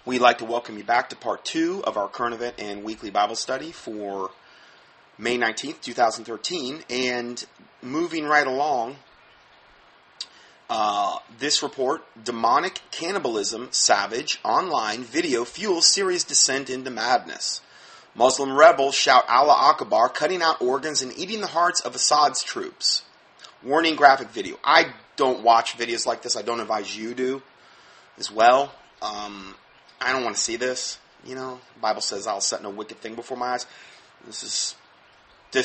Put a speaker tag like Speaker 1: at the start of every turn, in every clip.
Speaker 1: We'd like to welcome you back to part 2 of our current event and weekly Bible study for May 19th, 2013. And moving right along, this report, Demonic Cannibalism, Savage, Online, Video Fuels Syria's Descent into Madness. Muslim rebels shout Allah Akabar, cutting out organs and eating the hearts of Assad's troops. Warning graphic video. I don't watch videos like this. I don't advise you to as well. I don't want to see this. You know, the Bible says I'll set no wicked thing before my eyes. This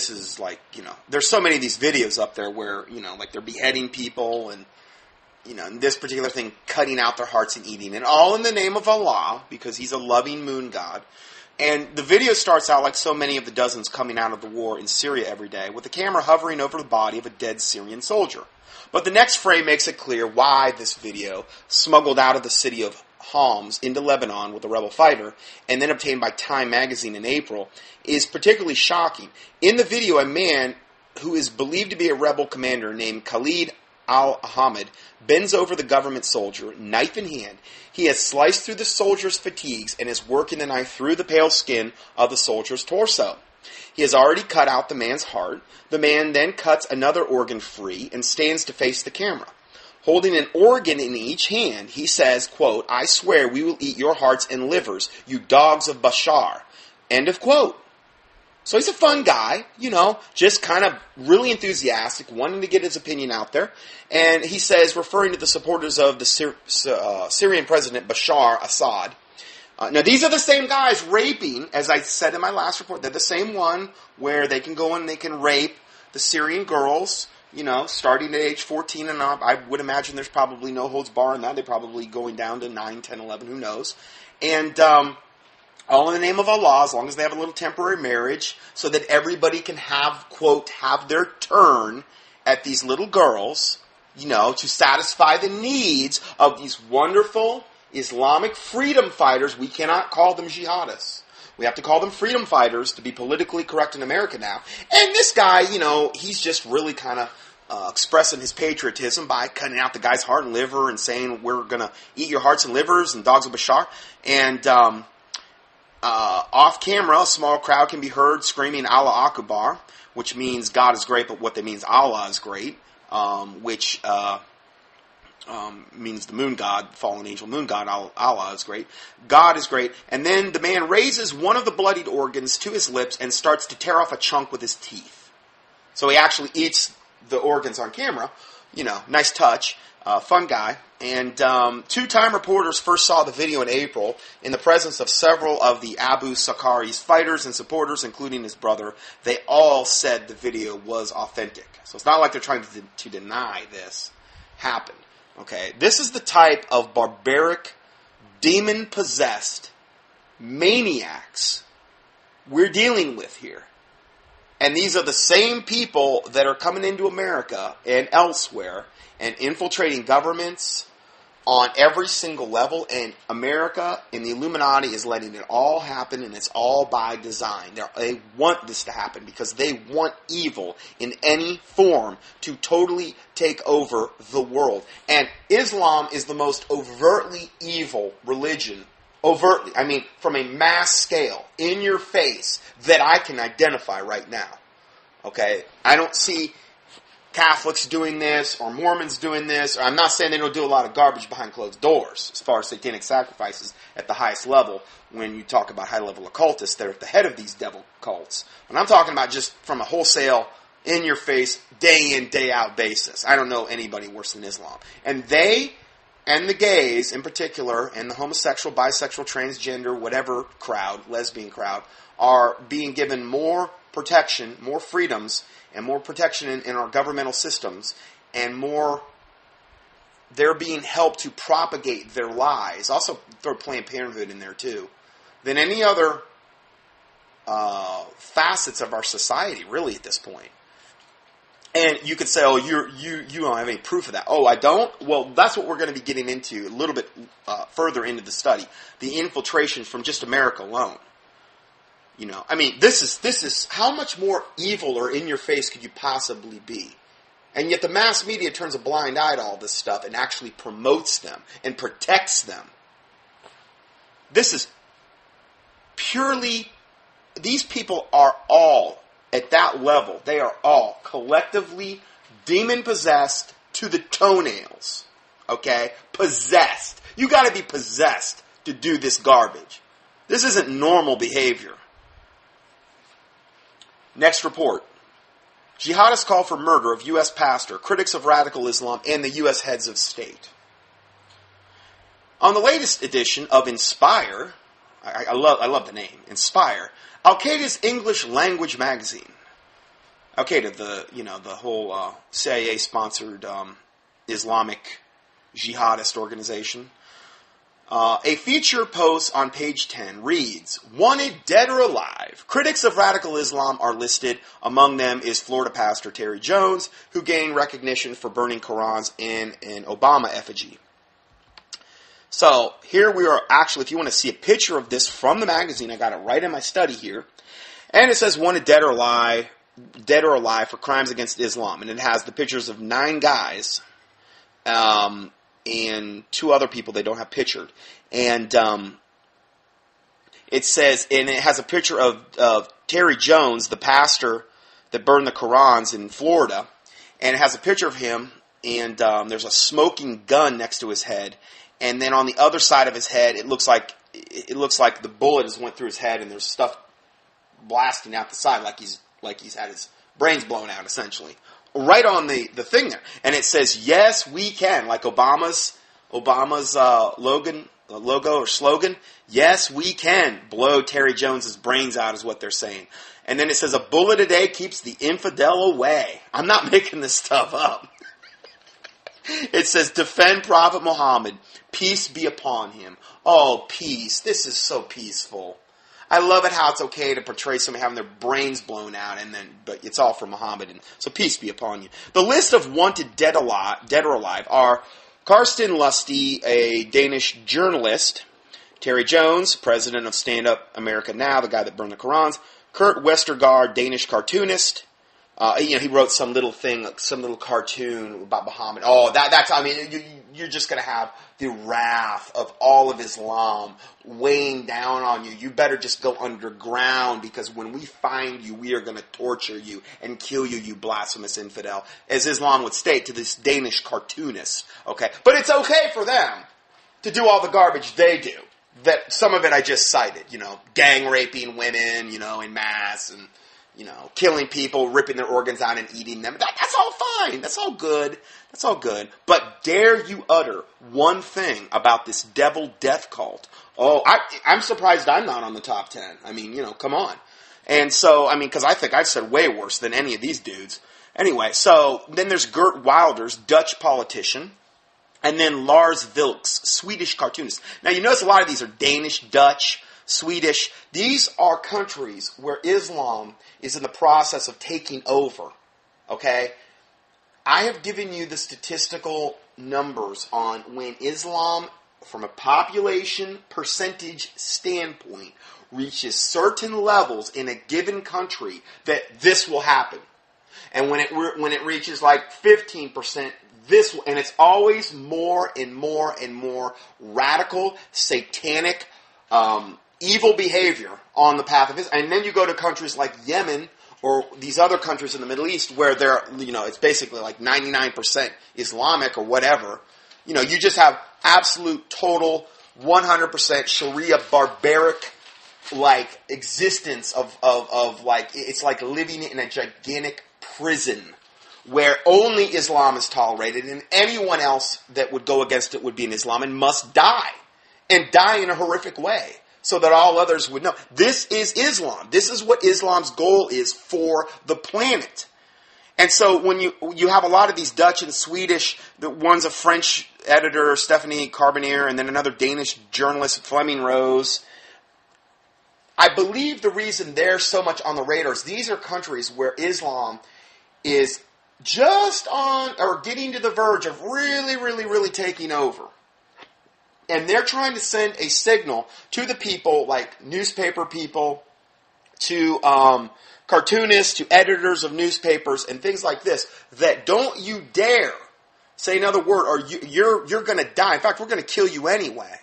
Speaker 1: is like, you know, there's so many of these videos up there where, you know, like they're beheading people and, you know, in this particular thing, cutting out their hearts and eating it, all in the name of Allah, because he's a loving moon god. And the video starts out like so many of the dozens coming out of the war in Syria every day, with the camera hovering over the body of a dead Syrian soldier. But the next frame makes it clear why this video, smuggled out of the city of Homs into Lebanon with a rebel fighter, and then obtained by Time magazine in April, is particularly shocking. In the video, a man who is believed to be a rebel commander named Khalid al-Ahmad bends over the government soldier, knife in hand. He has sliced through the soldier's fatigues and is working the knife through the pale skin of the soldier's torso. He has already cut out the man's heart. The man then cuts another organ free and stands to face the camera. Holding an organ in each hand, he says, quote, "I swear we will eat your hearts and livers, you dogs of Bashar." End of quote. So he's a fun guy, you know, just kind of really enthusiastic, wanting to get his opinion out there. And he says, referring to the supporters of the Syrian president Bashar Assad. Now, these are the same guys raping, as I said in my last report. They're the same one where they can go and they can rape the Syrian girls, you know, starting at age 14 and up. I would imagine there's probably no holds bar in that. They're probably going down to 9, 10, 11, who knows. And all in the name of Allah, as long as they have a little temporary marriage, so that everybody can have, quote, have their turn at these little girls, you know, to satisfy the needs of these wonderful Islamic freedom fighters. We cannot call them jihadists. We have to call them freedom fighters to be politically correct in America now. And this guy, you know, he's just really kind of expressing his patriotism by cutting out the guy's heart and liver and saying, we're going to eat your hearts and livers and dogs of Bashar. And off camera, a small crowd can be heard screaming Allah Akabar, which means God is great, but what that means, Allah is great, which means the moon god, fallen angel moon god, Allah is great. God is great. And then the man raises one of the bloodied organs to his lips and starts to tear off a chunk with his teeth. So he actually eats the organs on camera. You know, nice touch. Fun guy. And two-time reporters first saw the video in April in the presence of several of the Abu Sakari's fighters and supporters, including his brother. They all said the video was authentic. So it's not like they're trying to deny this happened. Okay, this is the type of barbaric, demon-possessed maniacs we're dealing with here. And these are the same people that are coming into America and elsewhere and infiltrating governments on every single level. And America and the Illuminati is letting it all happen, and it's all by design. They want this to happen because they want evil in any form to totally take over the world. And Islam is the most overtly evil religion. Overtly, I mean, from a mass scale, in your face, that I can identify right now. Okay? I don't see Catholics doing this, or Mormons doing this, or I'm not saying they don't do a lot of garbage behind closed doors, as far as satanic sacrifices at the highest level. When you talk about high-level occultists, they're at the head of these devil cults. But I'm talking about just from a wholesale, in-your-face, day-in, day-out basis. I don't know anybody worse than Islam. And they, and the gays in particular, and the homosexual, bisexual, transgender, whatever crowd, lesbian crowd, are being given more protection, more freedoms, and more protection in our governmental systems, and more, they're being helped to propagate their lies. Also throw Planned Parenthood in there too, than any other facets of our society, really, at this point. And you could say, oh, you don't have any proof of that. Oh, I don't? Well, that's what we're going to be getting into a little bit further into the study. The infiltration from just America alone. You know, I mean, this is how much more evil or in your face could you possibly be? And yet the mass media turns a blind eye to all this stuff and actually promotes them and protects them. This is purely, these people are all at that level. They are all collectively demon-possessed to the toenails. Okay? Possessed. You got to be possessed to do this garbage. This isn't normal behavior. Next report. Jihadists call for murder of U.S. pastor, critics of radical Islam, and the U.S. heads of state. On the latest edition of Inspire, I love the name, Inspire, al-Qaeda's English language magazine. Al-Qaeda, the whole CIA-sponsored Islamic jihadist organization. A feature post on page 10 reads, "Wanted dead or alive. Critics of radical Islam are listed. Among them is Florida pastor Terry Jones, who gained recognition for burning Qurans in an Obama effigy." So here we are. Actually, if you want to see a picture of this from the magazine, I got it right in my study here. And it says wanted dead or alive for crimes against Islam. And it has the pictures of 9 guys and 2 other people they don't have pictured. And it says, and it has a picture of Terry Jones, the pastor that burned the Qurans in Florida. And it has a picture of him, and there's a smoking gun next to his head. And then on the other side of his head, it looks like the bullet has went through his head, and there's stuff blasting out the side, like he's had his brains blown out, essentially. Right on the thing there, and it says "Yes, we can," like Obama's logo or slogan. Yes, we can blow Terry Jones's brains out, is what they're saying. And then it says, "A bullet a day keeps the infidel away." I'm not making this stuff up. It says, "Defend Prophet Muhammad. Peace be upon him." Oh, peace. This is so peaceful. I love it how it's okay to portray somebody having their brains blown out, but it's all for Muhammad. And so peace be upon you. The list of wanted dead or alive are Karsten Lusty, a Danish journalist; Terry Jones, president of Stand Up America Now, the guy that burned the Qurans; Kurt Westergaard, Danish cartoonist. He wrote some little cartoon about Muhammad. Oh, you're just going to have the wrath of all of Islam weighing down on you. You better just go underground, because when we find you, we are going to torture you and kill you, you blasphemous infidel, as Islam would state to this Danish cartoonist. Okay, but it's okay for them to do all the garbage they do. That some of it I just cited. Gang raping women, in mass, and killing people, ripping their organs out and eating them. That's all fine. That's all good. That's all good. But dare you utter one thing about this devil death cult? Oh, I'm surprised I'm not on the top 10. Come on. And so, because I think I've said way worse than any of these dudes. Anyway, so then there's Geert Wilders, Dutch politician. And then Lars Vilks, Swedish cartoonist. Now, you notice a lot of these are Danish, Dutch, Swedish. These are countries where Islam is in the process of taking over. Okay? I have given you the statistical numbers on when Islam, from a population percentage standpoint, reaches certain levels in a given country, that this will happen. And when it reaches like 15%, this will, and it's always more and more and more radical, satanic, evil behavior on the path of Islam. And then you go to countries like Yemen or these other countries in the Middle East where it's basically like 99% Islamic or whatever. You just have absolute, total, 100% Sharia barbaric existence of it's like living in a gigantic prison where only Islam is tolerated, and anyone else that would go against it would be an Islam and must die. And die in a horrific way, so that all others would know. This is Islam. This is what Islam's goal is for the planet. And so when you have a lot of these Dutch and Swedish, one's a French editor, Stephanie Carboneer, and then another Danish journalist, Fleming Rose. I believe the reason they're so much on the radar is these are countries where Islam is just on, or getting to the verge of really, really, really taking over. And they're trying to send a signal to the people, like newspaper people, to cartoonists, to editors of newspapers, and things like this, that don't you dare say another word, or you're going to die. In fact, we're going to kill you anyway.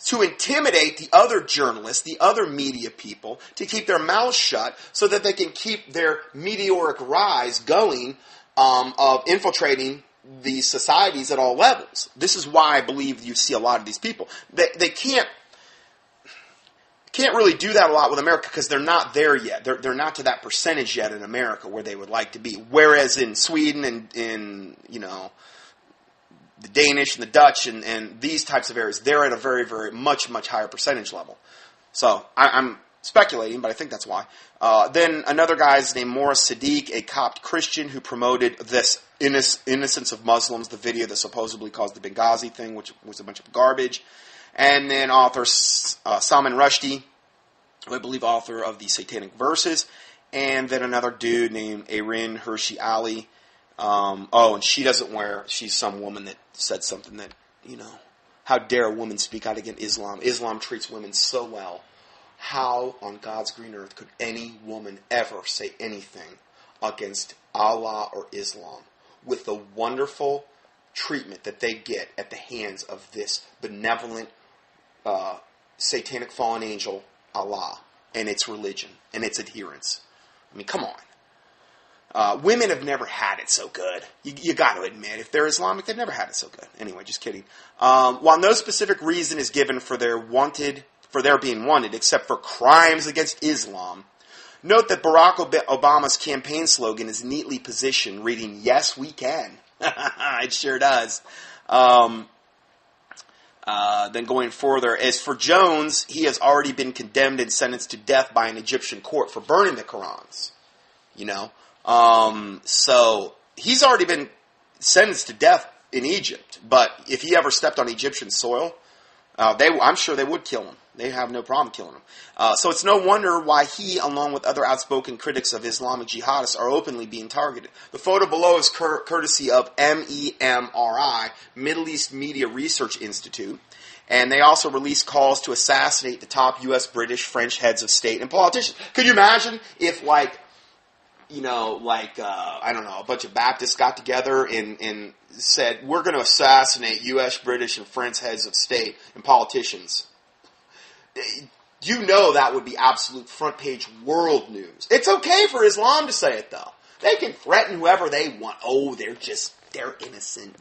Speaker 1: to intimidate the other journalists, the other media people, to keep their mouths shut so that they can keep their meteoric rise going of infiltrating these societies at all levels. This is why I believe you see a lot of these people. They can't really do that a lot with America because they're not there yet. They're not to that percentage yet in America where they would like to be. Whereas in Sweden and in, the Danish and the Dutch and these types of areas, they're at a very, very much higher percentage level. So I'm speculating, but I think that's why. Then another guy is named Morris Sadiq, a Copt Christian who promoted this Innocence of Muslims, the video that supposedly caused the Benghazi thing, which was a bunch of garbage. And then author Salman Rushdie, who I believe author of the Satanic Verses. And then another dude named Erin Hershey Ali. And she doesn't wear, she's some woman that said something that, how dare a woman speak out against Islam? Islam treats women so well. How on God's green earth could any woman ever say anything against Allah or Islam with the wonderful treatment that they get at the hands of this benevolent, satanic fallen angel, Allah, and its religion and its adherents? I mean, come on. Women have never had it so good. You got to admit, if they're Islamic, they've never had it so good. Anyway, just kidding. While no specific reason is given for their being wanted, except for crimes against Islam, note that Barack Obama's campaign slogan is neatly positioned, reading, "Yes, we can." It sure does. Then going further, as for Jones, he has already been condemned and sentenced to death by an Egyptian court for burning the Qurans. So he's already been sentenced to death in Egypt. But if he ever stepped on Egyptian soil, I'm sure they would kill him. They have no problem killing him. So it's no wonder why he, along with other outspoken critics of Islamic jihadists, are openly being targeted. The photo below is courtesy of MEMRI, Middle East Media Research Institute. And they also released calls to assassinate the top U.S., British, French heads of state and politicians. Could you imagine if, I don't know, a bunch of Baptists got together and said, we're going to assassinate U.S., British, and French heads of state and politicians? That would be absolute front page world news. It's okay for Islam to say it, though. They can threaten whoever they want. Oh, they're innocent.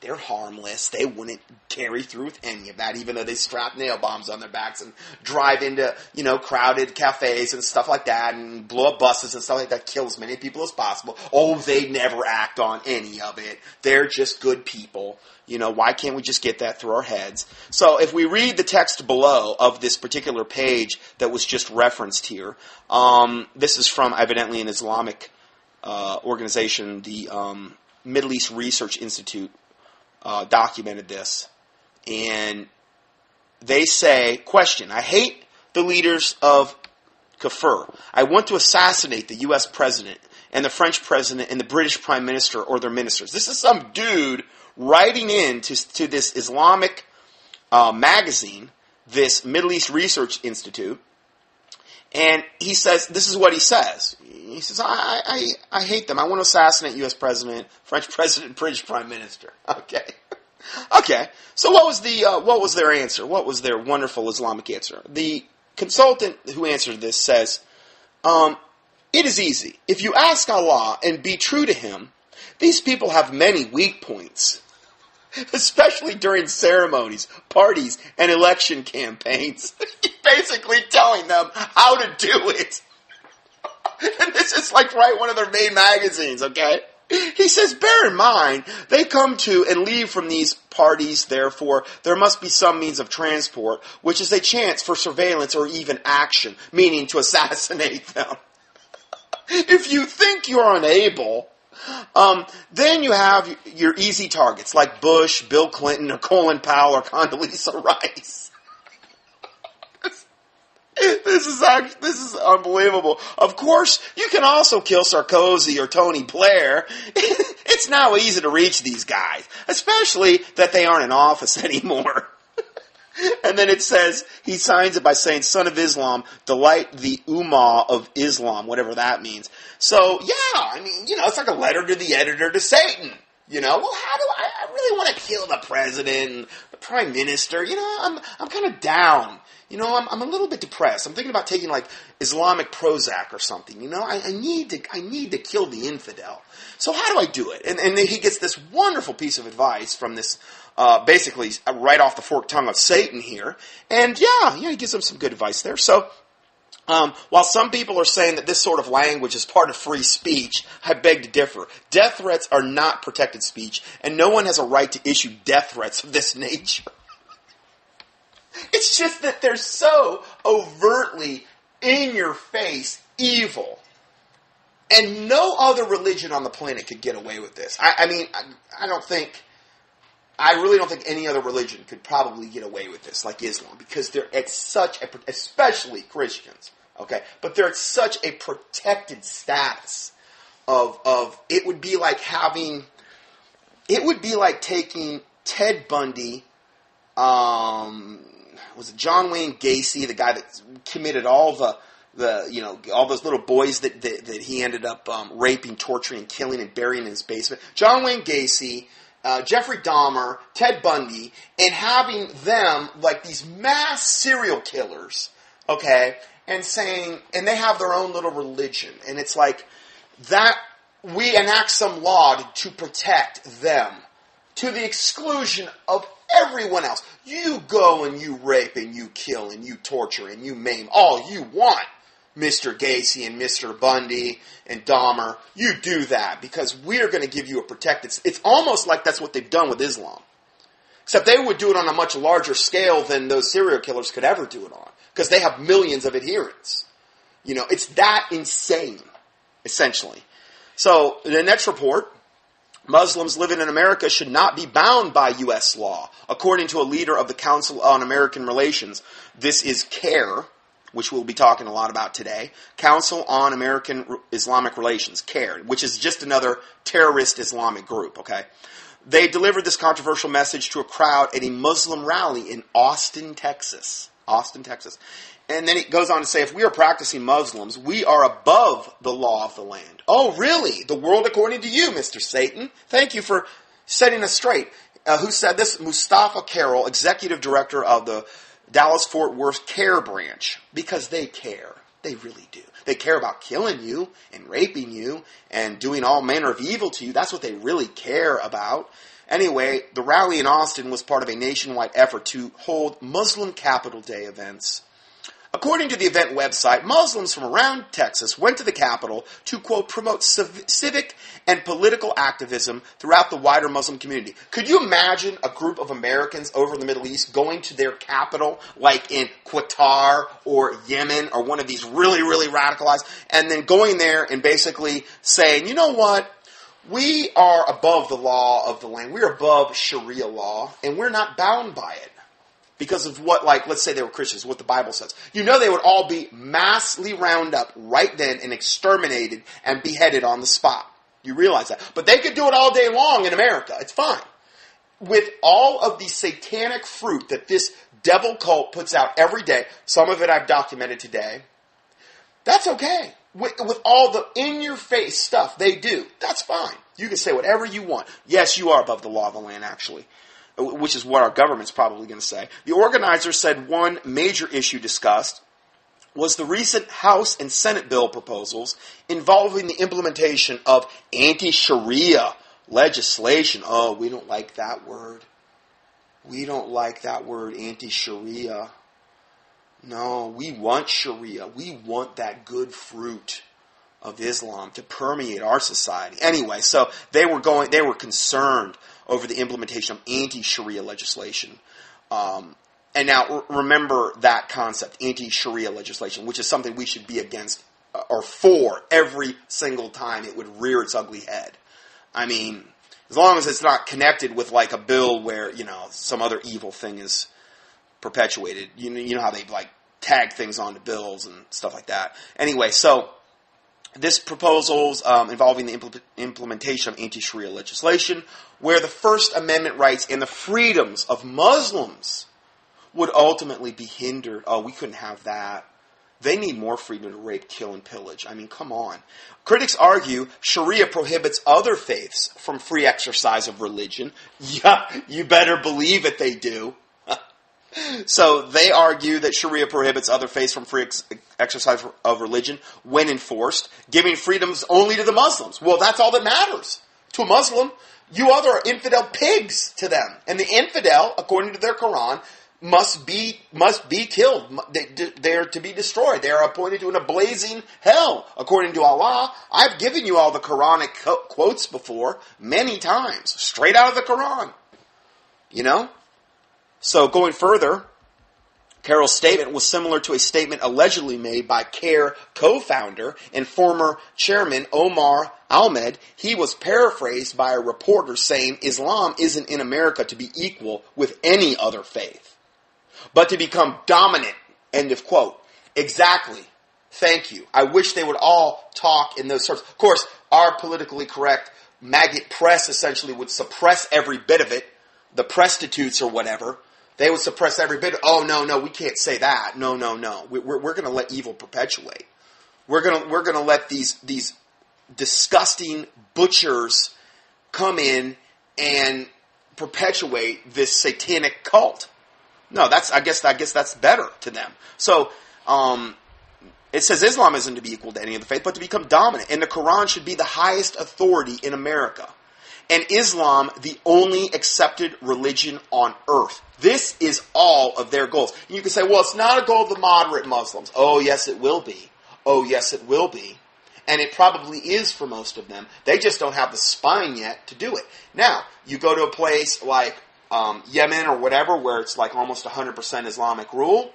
Speaker 1: They're harmless. They wouldn't carry through with any of that, even though they strap nail bombs on their backs and drive into, crowded cafes and stuff like that and blow up buses and stuff like that, kill as many people as possible. Oh, they never act on any of it. They're just good people. Why can't we just get that through our heads? So if we read the text below of this particular page that was just referenced here, this is from evidently an Islamic organization, the Middle East Research Institute, documented this, and they say, question, I hate the leaders of Kafir. I want to assassinate the U.S. president and the French president and the British prime minister or their ministers. This is some dude writing in to this Islamic magazine, this Middle East Research Institute, and he says, this is what he says. He says, I hate them. I want to assassinate U.S. President, French President, British Prime Minister. Okay. So what was their answer? What was their wonderful Islamic answer? The consultant who answered this says, it is easy. If you ask Allah and be true to Him, these people have many weak points, especially during ceremonies, parties, and election campaigns. He's basically telling them how to do it. And this is one of their main magazines, okay? He says, bear in mind, they come to and leave from these parties, therefore, there must be some means of transport, which is a chance for surveillance or even action, meaning to assassinate them. If you think you're unable, then you have your easy targets, like Bush, Bill Clinton, or Colin Powell, or Condoleezza Rice. This is unbelievable. Of course, you can also kill Sarkozy or Tony Blair. It's now easy to reach these guys, especially that they aren't in office anymore. And then it says, he signs it by saying, Son of Islam, delight the Ummah of Islam, whatever that means. So, yeah, it's like a letter to the editor to Satan. Well, how do I don't really want to kill the president and the prime minister. I'm kind of down. I'm a little bit depressed. I'm thinking about taking like Islamic Prozac or something. I need to kill the infidel. So how do I do it? And he gets this wonderful piece of advice from this, basically right off the forked tongue of Satan here. And he gives him some good advice there. So, while some people are saying that this sort of language is part of free speech, I beg to differ. Death threats are not protected speech, and no one has a right to issue death threats of this nature. It's just that they're so overtly in-your-face evil. And no other religion on the planet could get away with this. I really don't think any other religion could probably get away with this, like Islam, because they're at such a, especially Christians, okay? But they're at such a protected status of it would be like taking Ted Bundy, was it John Wayne Gacy, the guy that committed all all those little boys that he ended up raping, torturing, and killing and burying in his basement. John Wayne Gacy, Jeffrey Dahmer, Ted Bundy, and having them like these mass serial killers, okay, and they have their own little religion, and it's like that we enact some law to protect them to the exclusion of everyone else. You go and you rape and you kill and you torture and you maim all you want, Mr. Gacy and Mr. Bundy and Dahmer. You do that because we're going to give you a protected... It's almost like that's what they've done with Islam. Except they would do it on a much larger scale than those serial killers could ever do it on. Because they have millions of adherents. It's that insane, essentially. So, in the next report, Muslims living in America should not be bound by U.S. law. According to a leader of the Council on American Relations, this is CARE, which we'll be talking a lot about today. Council on American Islamic Relations, CARE, which is just another terrorist Islamic group, okay? They delivered this controversial message to a crowd at a Muslim rally in Austin, Texas. And then it goes on to say, if we are practicing Muslims, we are above the law of the land. Oh, really? The world according to you, Mr. Satan. Thank you for setting us straight. Who said this? Mustafa Carroll, executive director of the Dallas-Fort Worth CARE branch. Because they care. They really do. They care about killing you and raping you and doing all manner of evil to you. That's what they really care about. Anyway, the rally in Austin was part of a nationwide effort to hold Muslim Capital Day events. According to the event website, Muslims from around Texas went to the Capitol to, quote, promote civic and political activism throughout the wider Muslim community. Could you imagine a group of Americans over in the Middle East going to their capital, like in Qatar or Yemen or one of these really, really radicalized, and then going there and basically saying, you know what? We are above the law of the land. We're above Sharia law, and we're not bound by it. Because of what, let's say they were Christians, what the Bible says. They would all be massively rounded up right then and exterminated and beheaded on the spot. You realize that. But they could do it all day long in America. It's fine. With all of the satanic fruit that this devil cult puts out every day, some of it I've documented today, that's okay. With all the in-your-face stuff they do, that's fine. You can say whatever you want. Yes, you are above the law of the land, actually. Which is what our government's probably going to say. The organizers said one major issue discussed was the recent House and Senate bill proposals involving the implementation of anti-Sharia legislation. Oh, we don't like that word. We don't like that word, anti-Sharia. No, we want Sharia. We want that good fruit of Islam to permeate our society. Anyway, so they were concerned over the implementation of anti-Sharia legislation. And now remember that concept, anti-Sharia legislation, which is something we should be against or for every single time it would rear its ugly head. I mean, as long as it's not connected with like a bill where, some other evil thing is perpetuated. You know how they tag things onto bills and stuff like that. Anyway, so this proposals involving the implementation of anti-Sharia legislation, where the First Amendment rights and the freedoms of Muslims would ultimately be hindered. Oh, we couldn't have that. They need more freedom to rape, kill, and pillage. I mean, come on. Critics argue Sharia prohibits other faiths from free exercise of religion. Yeah, you better believe it, they do. So they argue that Sharia prohibits other faiths from free exercise of religion when enforced, giving freedoms only to the Muslims. Well, that's all that matters. To a Muslim, you other are infidel pigs to them. And the infidel, according to their Quran, must be killed. They are to be destroyed. They are appointed to a blazing hell, according to Allah. I've given you all the Quranic quotes before, many times, straight out of the Quran. You know? So going further, Carroll's statement was similar to a statement allegedly made by CARE co-founder and former chairman Omar Ahmed. He was paraphrased by a reporter saying Islam isn't in America to be equal with any other faith, but to become dominant. End of quote. Exactly. Thank you. I wish they would all talk in those terms. Of course, our politically correct maggot press essentially would suppress every bit of it. The prostitutes or whatever. They would suppress every bit. Oh, no, we can't say that. No. We're going to let evil perpetuate. We're going to let these disgusting butchers come in and perpetuate this satanic cult. No, I guess that's better to them. So, it says Islam isn't to be equal to any other faith, but to become dominant. And the Quran should be the highest authority in America. And Islam, the only accepted religion on earth. This is all of their goals. And you can say, well, it's not a goal of the moderate Muslims. Oh, yes, it will be. Oh, yes, it will be. And it probably is for most of them. They just don't have the spine yet to do it. Now, you go to a place like Yemen or whatever, where it's like almost 100% Islamic rule.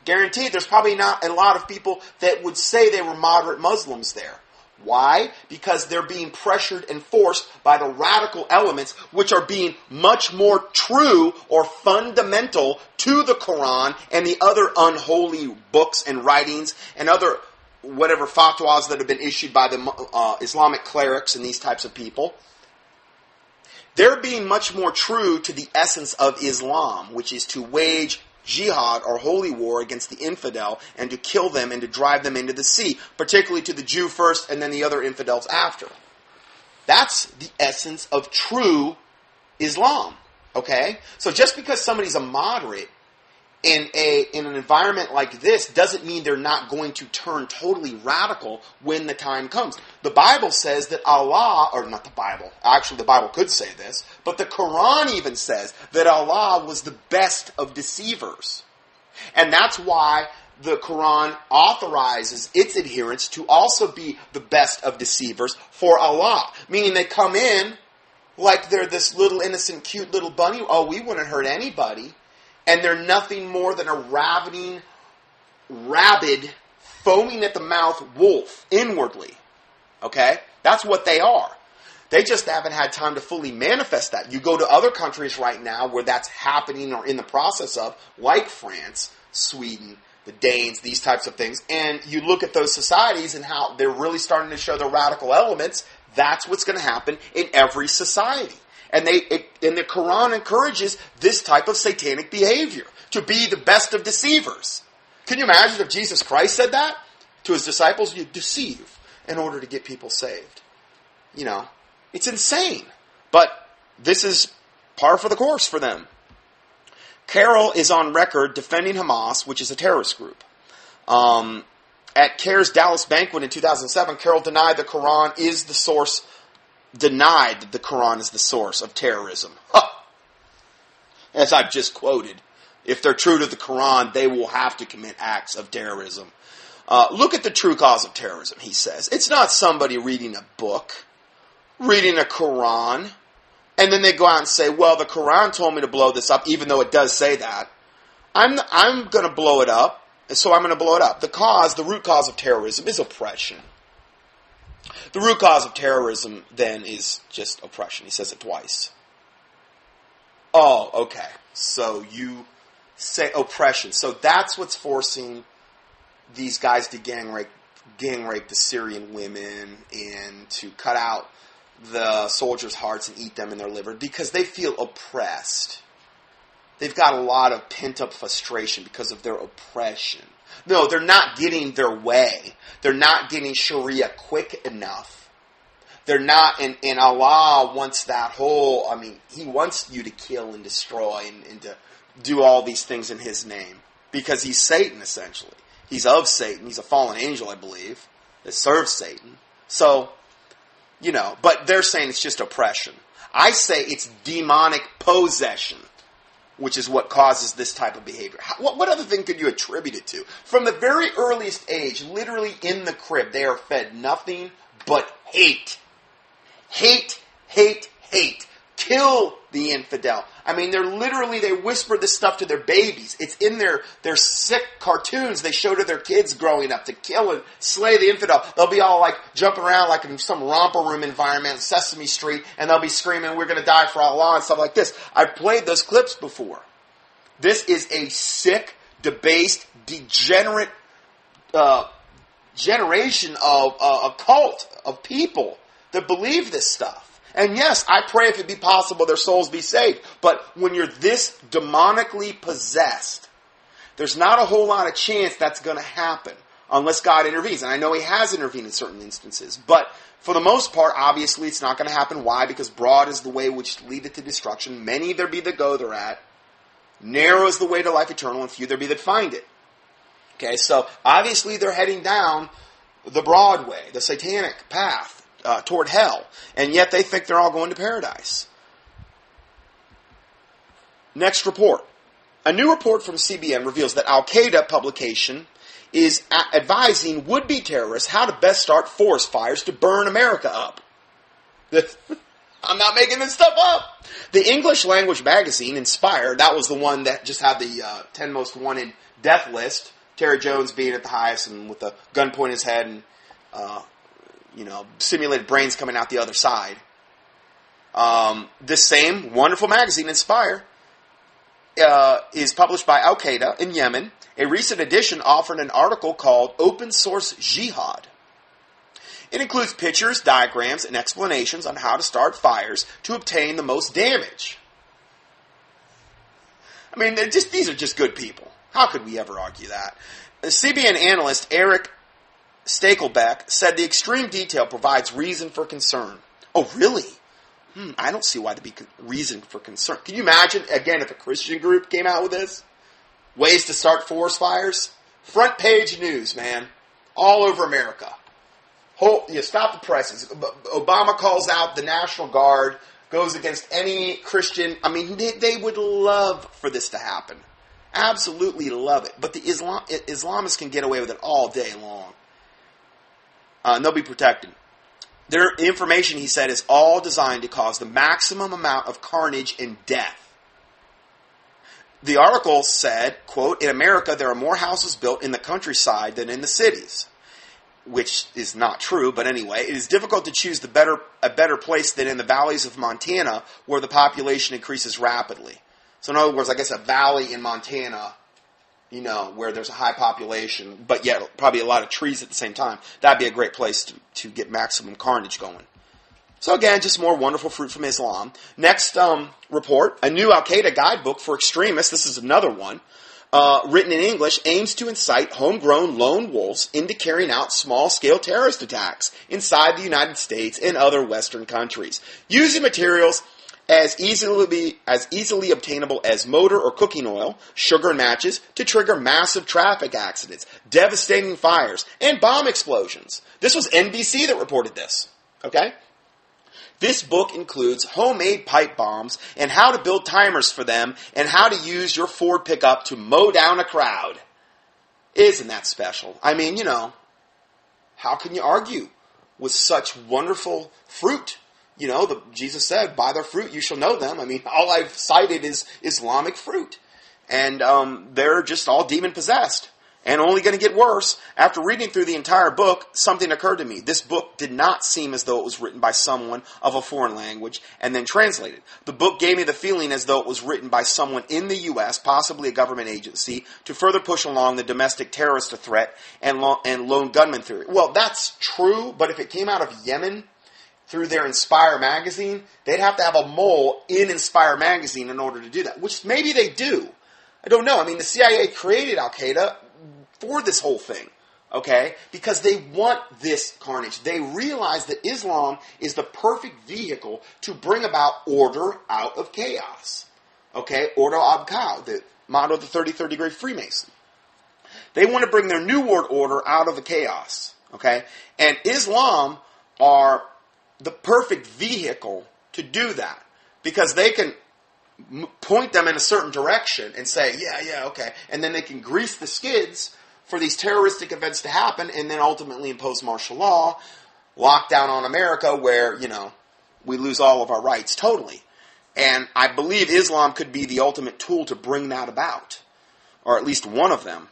Speaker 1: Guaranteed, there's probably not a lot of people that would say they were moderate Muslims there. Why? Because they're being pressured and forced by the radical elements which are being much more true or fundamental to the Quran and the other unholy books and writings and other whatever fatwas that have been issued by the Islamic clerics and these types of people. They're being much more true to the essence of Islam, which is to wage jihad or holy war against the infidel and to kill them and to drive them into the sea, particularly to the Jew first and then the other infidels after. That's the essence of true Islam. Okay? So just because somebody's a moderate in an environment like this doesn't mean they're not going to turn totally radical when the time comes. The Bible says that Allah, or not the Bible, actually the Bible could say this, but the Quran even says that Allah was the best of deceivers. And that's why the Quran authorizes its adherents to also be the best of deceivers for Allah. Meaning they come in like they're this little innocent, cute little bunny. Oh, we wouldn't hurt anybody. And they're nothing more than a ravening, rabid, foaming at the mouth wolf inwardly. Okay? That's what they are. They just haven't had time to fully manifest that. You go to other countries right now where that's happening or in the process of, like France, Sweden, the Danes, these types of things, and you look at those societies and how they're really starting to show the radical elements. That's what's going to happen in every society. And the Quran encourages this type of satanic behavior, to be the best of deceivers. Can you imagine if Jesus Christ said that to his disciples? You deceive in order to get people saved. You know, it's insane. But this is par for the course for them. Carroll is on record defending Hamas, which is a terrorist group. At CARE's Dallas banquet in 2007, Carroll denied the Quran is the source denied that the Quran is the source of terrorism. As I've just quoted, if they're true to the Quran, they will have to commit acts of terrorism. Look at the true cause of terrorism, he says. It's not somebody reading a book, reading a Quran, and then they go out and say, well, the Quran told me to blow this up, even though it does say that. I'm going to blow it up, so I'm going to blow it up. The root cause of terrorism is oppression. The root cause of terrorism, then, is just oppression. He says it twice. Oh, okay. So you say oppression. So that's what's forcing these guys to gang rape the Syrian women and to cut out the soldiers' hearts and eat them in their liver because they feel oppressed. they've got a lot of pent-up frustration because of their oppression. No, they're not getting their way. They're not getting Sharia quick enough. They're not, and Allah wants that whole, He wants you to kill and destroy and to do all these things in His name. Because He's Satan, essentially. He's of Satan. He's a fallen angel, I believe, that serves Satan. So, but they're saying it's just oppression. I say it's demonic possession, which is what causes this type of behavior. What other thing could you attribute it to? From the very earliest age, literally in the crib, they are fed nothing but hate. Hate, hate, hate. Kill the infidel. They whisper this stuff to their babies. It's in their sick cartoons they show to their kids growing up to kill and slay the infidel. They'll be all like jumping around like in some romper room environment, Sesame Street, and they'll be screaming, "We're going to die for Allah," and stuff like this. I've played those clips before. This is a sick, debased, degenerate generation of a cult of people that believe this stuff. And yes, I pray if it be possible their souls be saved. But when you're this demonically possessed, there's not a whole lot of chance that's going to happen unless God intervenes. And I know He has intervened in certain instances. But for the most part, obviously, it's not going to happen. Why? Because broad is the way which leadeth to destruction. Many there be that go thereat. Narrow is the way to life eternal, and few there be that find it. Okay, so obviously they're heading down the broad way, the satanic path. Toward hell, and yet they think they're all going to paradise. Next report. A new report from CBN reveals that al-Qaeda publication is advising would-be terrorists how to best start forest fires to burn America up. I'm not making this stuff up. The English language magazine, Inspire, that was the one that just had the 10 most wanted death list, Terry Jones being at the highest and with a gun point in his head and simulated brains coming out the other side. This same wonderful magazine, Inspire, is published by al-Qaeda in Yemen. A recent edition offered an article called Open Source Jihad. It includes pictures, diagrams, and explanations on how to start fires to obtain the most damage. These are just good people. How could we ever argue that? The CBN analyst Eric Stakelbeck said the extreme detail provides reason for concern. Oh, really? I don't see why there'd be reason for concern. Can you imagine, again, if a Christian group came out with this? Ways to start forest fires? Front page news, man. All over America. Stop the presses. Obama calls out the National Guard, goes against any Christian. They would love for this to happen. Absolutely love it. But the Islamists can get away with it all day long. And they'll be protected. Their information, he said, is all designed to cause the maximum amount of carnage and death. The article said, quote, "In America, there are more houses built in the countryside than in the cities." Which is not true, but anyway, it is difficult to choose a better place than in the valleys of Montana, where the population increases rapidly. So in other words, I guess a valley in Montana, where there's a high population, but yet probably a lot of trees at the same time. That'd be a great place to get maximum carnage going. So again, just more wonderful fruit from Islam. Next report, a new al-Qaeda guidebook for extremists. This is another one. Written in English, aims to incite homegrown lone wolves into carrying out small-scale terrorist attacks inside the United States and other Western countries, using materials as easily obtainable as motor or cooking oil, sugar and matches to trigger massive traffic accidents, devastating fires, and bomb explosions. This was NBC that reported this. Okay? This book includes homemade pipe bombs and how to build timers for them and how to use your Ford pickup to mow down a crowd. Isn't that special? How can you argue with such wonderful fruit? Jesus said, "By their fruit you shall know them." All I've cited is Islamic fruit. And they're just all demon-possessed. And only going to get worse. After reading through the entire book, something occurred to me. This book did not seem as though it was written by someone of a foreign language and then translated. The book gave me the feeling as though it was written by someone in the U.S., possibly a government agency, to further push along the domestic terrorist threat and lone gunman theory. Well, that's true, but if it came out of Yemen, through their Inspire magazine, they'd have to have a mole in Inspire magazine in order to do that, which maybe they do. I don't know. I mean, the CIA created al-Qaeda for this whole thing, okay? Because they want this carnage. They realize that Islam is the perfect vehicle to bring about order out of chaos, okay? Ordo ab chaos, the motto of the 33rd degree Freemason. They want to bring their New World Order out of the chaos, okay? And Islam are the perfect vehicle to do that, because they can point them in a certain direction and say, yeah, okay, and then they can grease the skids for these terroristic events to happen, and then ultimately impose martial law, lock down on America, where, we lose all of our rights totally. And I believe Islam could be the ultimate tool to bring that about, or at least one of them.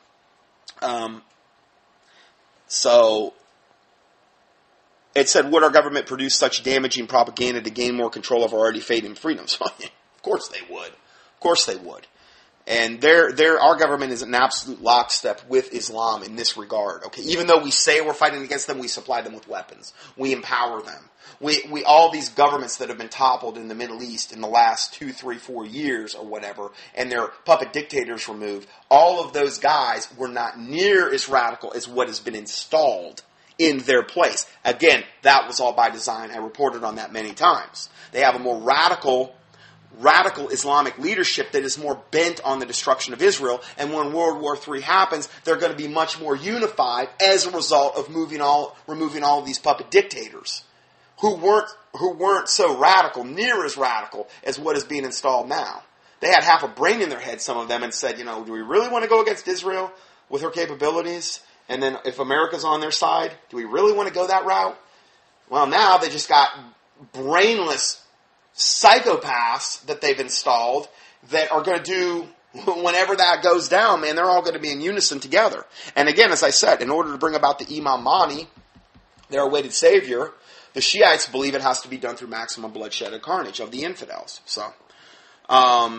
Speaker 1: So it said, would our government produce such damaging propaganda to gain more control of our already fading freedoms? Of course they would. Of course they would. And our government is in absolute lockstep with Islam in this regard. Okay, even though we say we're fighting against them, we supply them with weapons. We empower them. We all these governments that have been toppled in the Middle East in the last 2, 3, 4 years or whatever, and their puppet dictators removed, all of those guys were not near as radical as what has been installed in their place. Again, that was all by design. I reported on that many times. They have a more radical Islamic leadership that is more bent on the destruction of Israel, and when World War III happens, they're going to be much more unified as a result of removing all of these puppet dictators who weren't so radical, near as radical as what is being installed now. They had half a brain in their head, some of them, and said, do we really want to go against Israel with her capabilities? And then if America's on their side, do we really want to go that route? Well, now they just got brainless psychopaths that they've installed that are going to do, whenever that goes down, man, they're all going to be in unison together. And again, as I said, in order to bring about the Imam Mahdi, their awaited savior, the Shiites believe it has to be done through maximum bloodshed and carnage of the infidels. So,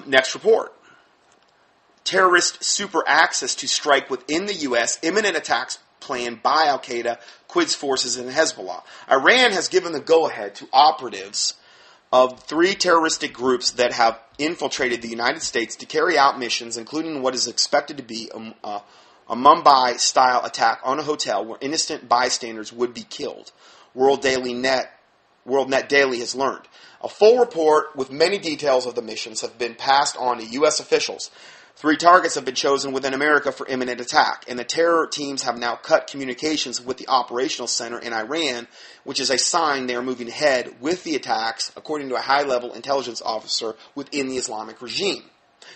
Speaker 1: next report. Terrorist super access to strike within the U.S., imminent attacks planned by al-Qaeda, Quds Forces, and Hezbollah. Iran has given the go-ahead to operatives of 3 terroristic groups that have infiltrated the United States to carry out missions, including what is expected to be a Mumbai-style attack on a hotel where innocent bystanders would be killed. WorldNet Daily has learned. A full report with many details of the missions have been passed on to U.S. officials. 3 targets have been chosen within America for imminent attack, and the terror teams have now cut communications with the operational center in Iran, which is a sign they are moving ahead with the attacks, according to a high-level intelligence officer within the Islamic regime.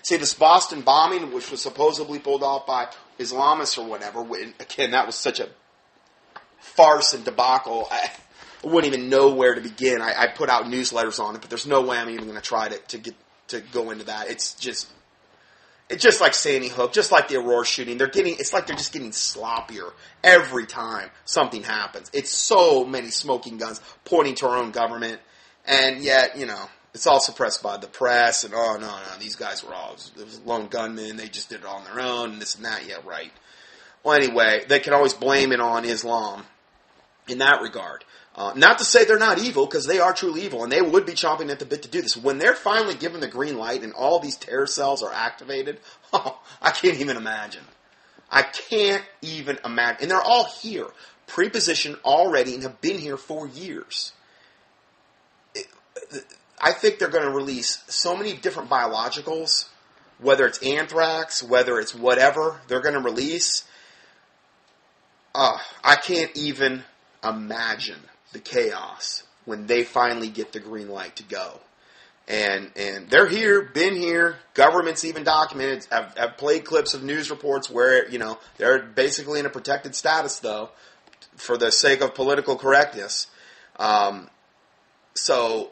Speaker 1: See, this Boston bombing, which was supposedly pulled off by Islamists or whatever, again, that was such a farce and debacle. I wouldn't even know where to begin. I put out newsletters on it, but there's no way I'm even going to try to go into that. It's just like Sandy Hook, just like the Aurora shooting. It's like they're just getting sloppier every time something happens. It's so many smoking guns pointing to our own government, and yet, it's all suppressed by the press, and no, these guys were all, it was lone gunmen, they just did it on their own, and this and that, yeah, right. Well, anyway, they can always blame it on Islam in that regard. Not to say they're not evil, because they are truly evil, and they would be chomping at the bit to do this. When they're finally given the green light and all these terror cells are activated, I can't even imagine. I can't even imagine. And they're all here, pre-positioned already, and have been here for years. I think they're going to release so many different biologicals, whether it's anthrax, whether it's whatever they're going to release. I can't even imagine the chaos when they finally get the green light to go. And they're here, been here, governments even documented, have played clips of news reports where, they're basically in a protected status, though, for the sake of political correctness. So,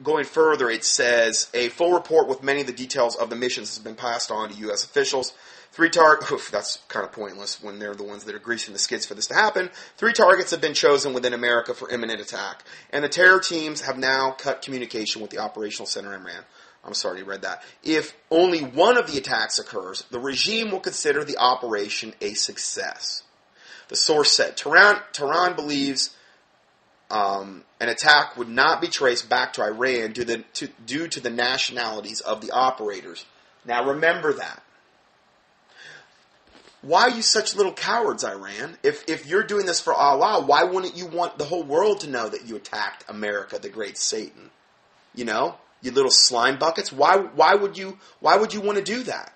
Speaker 1: going further, it says, a full report with many of the details of the missions has been passed on to U.S. officials. 3 targets, that's kind of pointless when they're the ones that are greasing the skids for this to happen. 3 targets have been chosen within America for imminent attack. And the terror teams have now cut communication with the operational center in Iran. I'm sorry, you read that. If only one of the attacks occurs, the regime will consider the operation a success. The source said, Tehran believes an attack would not be traced back to Iran due to the nationalities of the operators. Now remember that. Why are you such little cowards, Iran? If you're doing this for Allah, why wouldn't you want the whole world to know that you attacked America, the great Satan? You know, you little slime buckets. Why would you want to do that?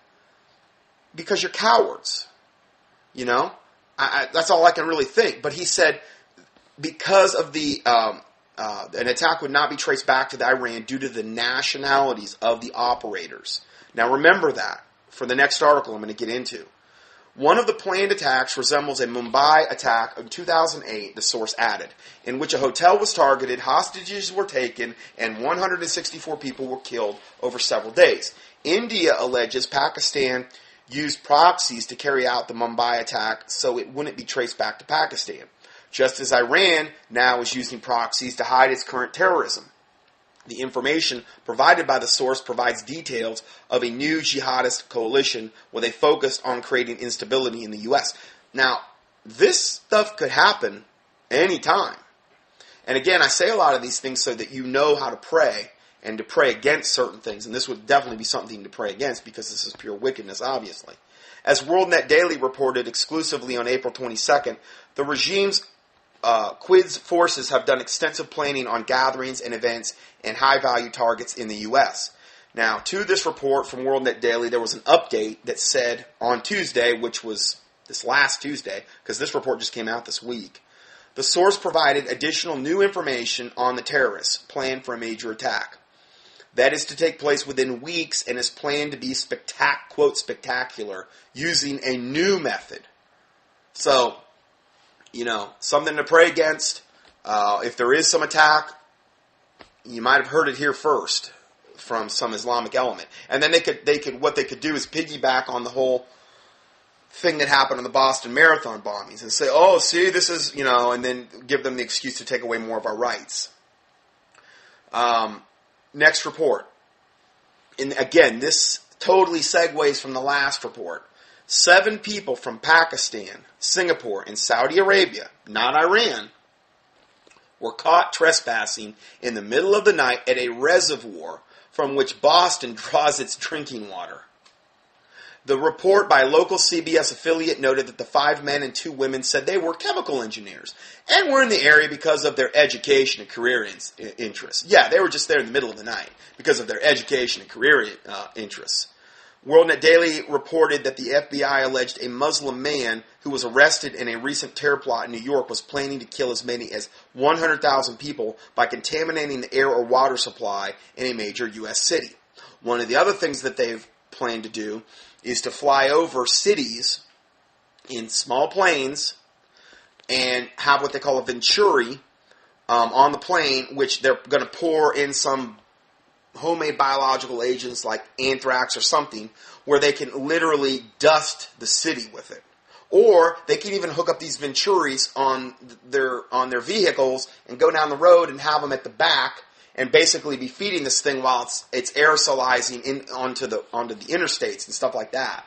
Speaker 1: Because you're cowards. You know, that's all I can really think. But he said because of an attack would not be traced back to the Iran due to the nationalities of the operators. Now remember that for the next article I'm going to get into. One of the planned attacks resembles a Mumbai attack in 2008, the source added, in which a hotel was targeted, hostages were taken, and 164 people were killed over several days. India alleges Pakistan used proxies to carry out the Mumbai attack so it wouldn't be traced back to Pakistan, just as Iran now is using proxies to hide its current terrorism. The information provided by the source provides details of a new jihadist coalition where they focused on creating instability in the U.S. Now, this stuff could happen anytime. And again, I say a lot of these things so that you know how to pray and to pray against certain things. And this would definitely be something to pray against because this is pure wickedness, obviously. As WorldNet Daily reported exclusively on April 22nd, the regime's Quds Forces have done extensive planning on gatherings and events and high-value targets in the U.S. Now, to this report from WorldNet Daily, there was an update that said on Tuesday, which was this last Tuesday, because this report just came out this week, the source provided additional new information on the terrorists' plan for a major attack. That is to take place within weeks and is planned to be quote, spectacular, using a new method. So, you know, something to pray against. If there is some attack, you might have heard it here first from some Islamic element. And then what they could do is piggyback on the whole thing that happened in the Boston Marathon bombings and say, oh, see, this is, you know, and then give them the excuse to take away more of our rights. Next report. And again, this totally segues from the last report. 7 people from Pakistan, Singapore, and Saudi Arabia, not Iran, were caught trespassing in the middle of the night at a reservoir from which Boston draws its drinking water. The report by a local CBS affiliate noted that the 5 men and 2 women said they were chemical engineers and were in the area because of their education and career interests. Yeah, they were just there in the middle of the night because of their education and career interests. WorldNet Daily reported that the FBI alleged a Muslim man who was arrested in a recent terror plot in New York was planning to kill as many as 100,000 people by contaminating the air or water supply in a major U.S. city. One of the other things that they've planned to do is to fly over cities in small planes and have what they call a venturi on the plane, which they're going to pour in some homemade biological agents like anthrax or something, where they can literally dust the city with it. Or they can even hook up these venturis on their vehicles and go down the road and have them at the back and basically be feeding this thing while it's aerosolizing onto the interstates and stuff like that.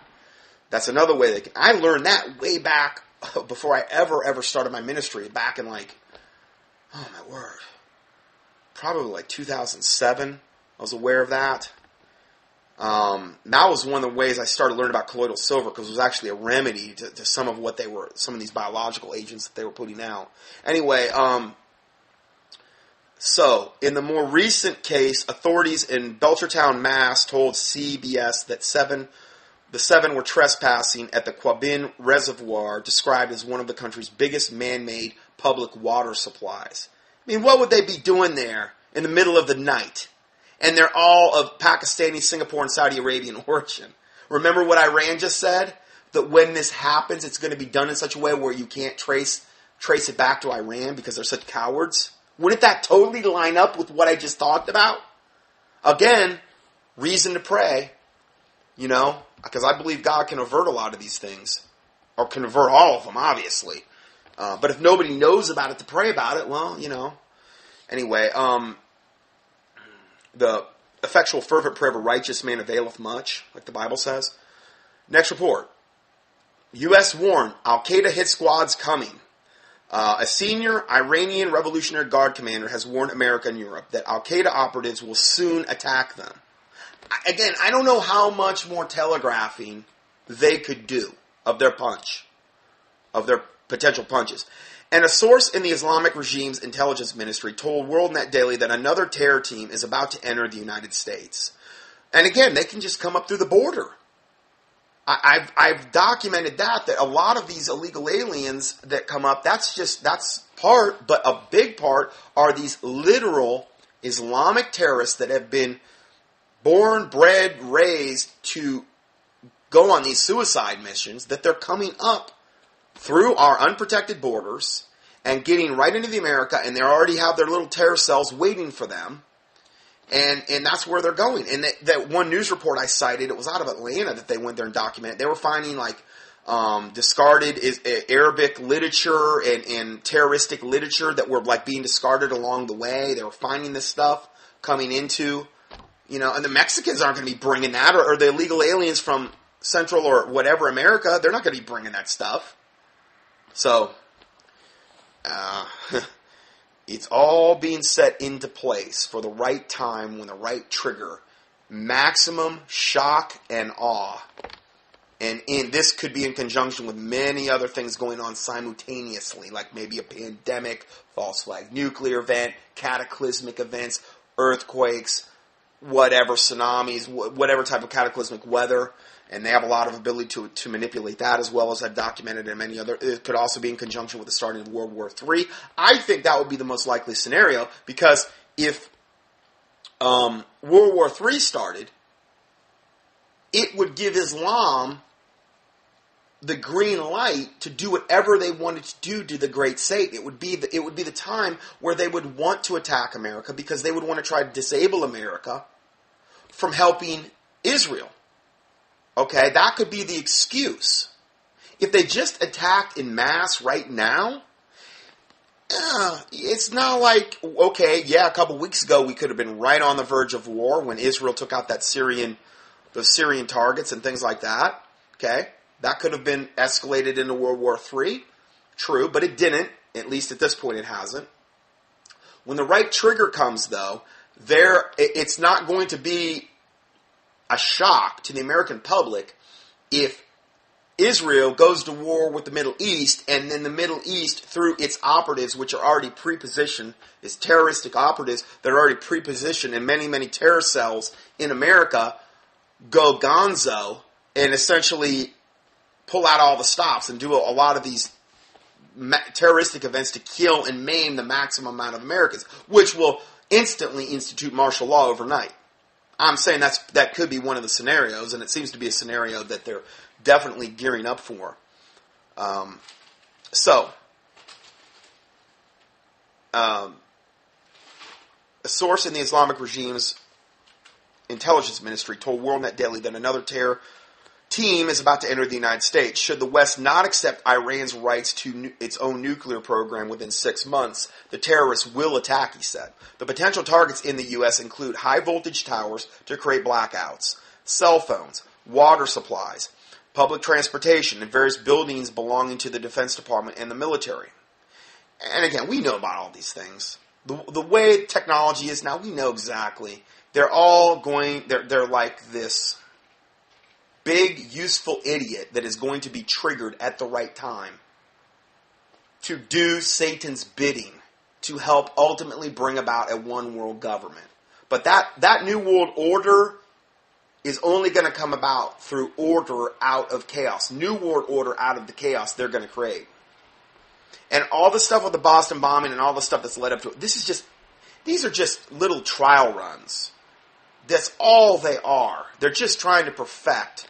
Speaker 1: That's another way they can. I learned that way back before I ever started my ministry, back in like, oh my word, probably like 2007. I was aware of that. That was one of the ways I started learning about colloidal silver, because it was actually a remedy to some of what some of these biological agents that they were putting out. Anyway, so in the more recent case, authorities in Belchertown, Mass. Told CBS that the seven were trespassing at the Quabbin Reservoir, described as one of the country's biggest man-made public water supplies. I mean, what would they be doing there in the middle of the night? And they're all of Pakistani, Singapore, and Saudi Arabian origin. Remember what Iran just said? That when this happens, it's going to be done in such a way where you can't trace it back to Iran because they're such cowards. Wouldn't that totally line up with what I just talked about? Again, reason to pray, you know, because I believe God can avert a lot of these things. Or can avert all of them, obviously. But if nobody knows about it to pray about it, well, you know. Anyway, the effectual fervent prayer of a righteous man availeth much, like the Bible says. Next report. U.S. warned, al-Qaeda hit squads coming. A senior Iranian Revolutionary Guard commander has warned America and Europe that al-Qaeda operatives will soon attack them. Again, I don't know how much more telegraphing they could do of their punch, of their potential punches. And a source in the Islamic regime's intelligence ministry told WorldNet Daily that another terror team is about to enter the United States. And again, they can just come up through the border. I've documented that a lot of these illegal aliens that come up, that's part, but a big part are these literal Islamic terrorists that have been born, bred, raised to go on these suicide missions, that they're coming up through our unprotected borders and getting right into the America, and they already have their little terror cells waiting for them. And that's where they're going. And that one news report I cited, it was out of Atlanta that they went there and documented. They were finding discarded Arabic literature and terroristic literature that were being discarded along the way. They were finding this stuff coming into, and the Mexicans aren't going to be bringing that, or the illegal aliens from Central or whatever America, they're not going to be bringing that stuff. So, it's all being set into place for the right time, when the right trigger. Maximum shock and awe. And this could be in conjunction with many other things going on simultaneously, like maybe a pandemic, false flag nuclear event, cataclysmic events, earthquakes, whatever, tsunamis, whatever type of cataclysmic weather. And they have a lot of ability to manipulate that, as well as I've documented in many other. It could also be in conjunction with the starting of World War III. I think that would be the most likely scenario, because if World War III started, it would give Islam the green light to do whatever they wanted to do to the great Satan. It would be the time where they would want to attack America, because they would want to try to disable America from helping Israel. Okay, that could be the excuse. If they just attacked in mass right now, it's not like, okay, yeah, a couple weeks ago we could have been right on the verge of war when Israel took out those Syrian targets and things like that. Okay, that could have been escalated into World War III. True, but it didn't. At least at this point it hasn't. When the right trigger comes, though, it's not going to be a shock to the American public if Israel goes to war with the Middle East, and then the Middle East, through its operatives, which are already pre-positioned, its terroristic operatives that are already pre-positioned in many, many terror cells in America, go gonzo and essentially pull out all the stops and do a lot of these terroristic events to kill and maim the maximum amount of Americans, which will instantly institute martial law overnight. I'm saying that could be one of the scenarios, and it seems to be a scenario that they're definitely gearing up for. A source in the Islamic regime's intelligence ministry told WorldNet Daily that another terror team is about to enter the United States. Should the West not accept Iran's rights to its own nuclear program within 6 months, the terrorists will attack, he said. The potential targets in the U.S. include high-voltage towers to create blackouts, cell phones, water supplies, public transportation, and various buildings belonging to the Defense Department and the military. And again, we know about all these things. The way technology is now, we know exactly. They're like this big, useful idiot that is going to be triggered at the right time to do Satan's bidding, to help ultimately bring about a one-world government. But that new world order is only going to come about through order out of chaos. New world order out of the chaos they're going to create. And all the stuff with the Boston bombing and all the stuff that's led up to it, these are just little trial runs. That's all they are. They're just trying to perfect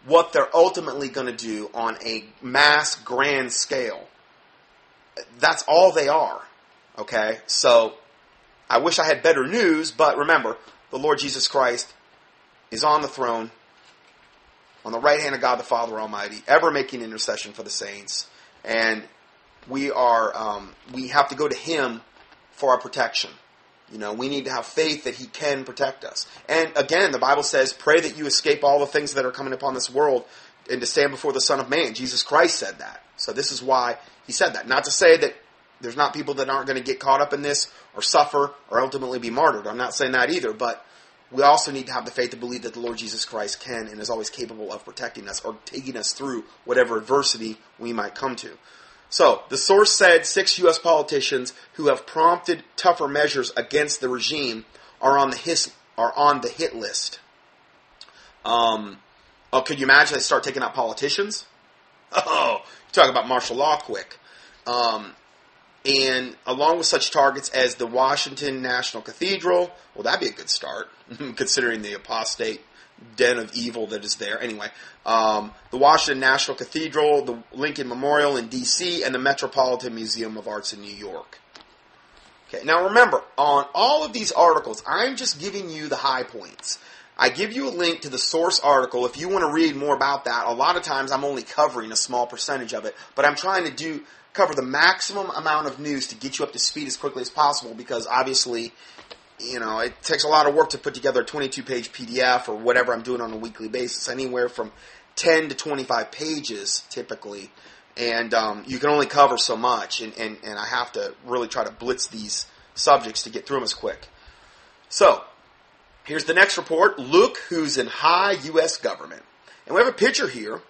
Speaker 1: what they're ultimately going to do on a mass grand scale. That's all they are. Okay? So, I wish I had better news, but remember, the Lord Jesus Christ is on the throne, on the right hand of God the Father Almighty, ever making intercession for the saints. And we have to go to Him for our protection. We need to have faith that He can protect us. And again, the Bible says, pray that you escape all the things that are coming upon this world and to stand before the Son of Man. Jesus Christ said that. So this is why he said that. Not to say that there's not people that aren't going to get caught up in this or suffer or ultimately be martyred. I'm not saying that either, but we also need to have the faith to believe that the Lord Jesus Christ can and is always capable of protecting us or taking us through whatever adversity we might come to. So, the source said 6 U.S. politicians who have prompted tougher measures against the regime are on the hit list. Could you imagine they start taking out politicians? Oh, you talk about martial law quick. And along with such targets as the Washington National Cathedral, well, that'd be a good start, considering the apostate den of evil that is there. Anyway, the Washington National Cathedral, the Lincoln Memorial in D.C., and the Metropolitan Museum of Arts in New York. Okay, now remember, on all of these articles, I'm just giving you the high points. I give you a link to the source article if you want to read more about that. A lot of times I'm only covering a small percentage of it, but I'm trying to cover the maximum amount of news to get you up to speed as quickly as possible, because obviously, it takes a lot of work to put together a 22-page PDF or whatever I'm doing on a weekly basis, anywhere from 10 to 25 pages typically, and you can only cover so much, and I have to really try to blitz these subjects to get through them as quick. So, here's the next report. Look who's in high U.S. government. And we have a picture here.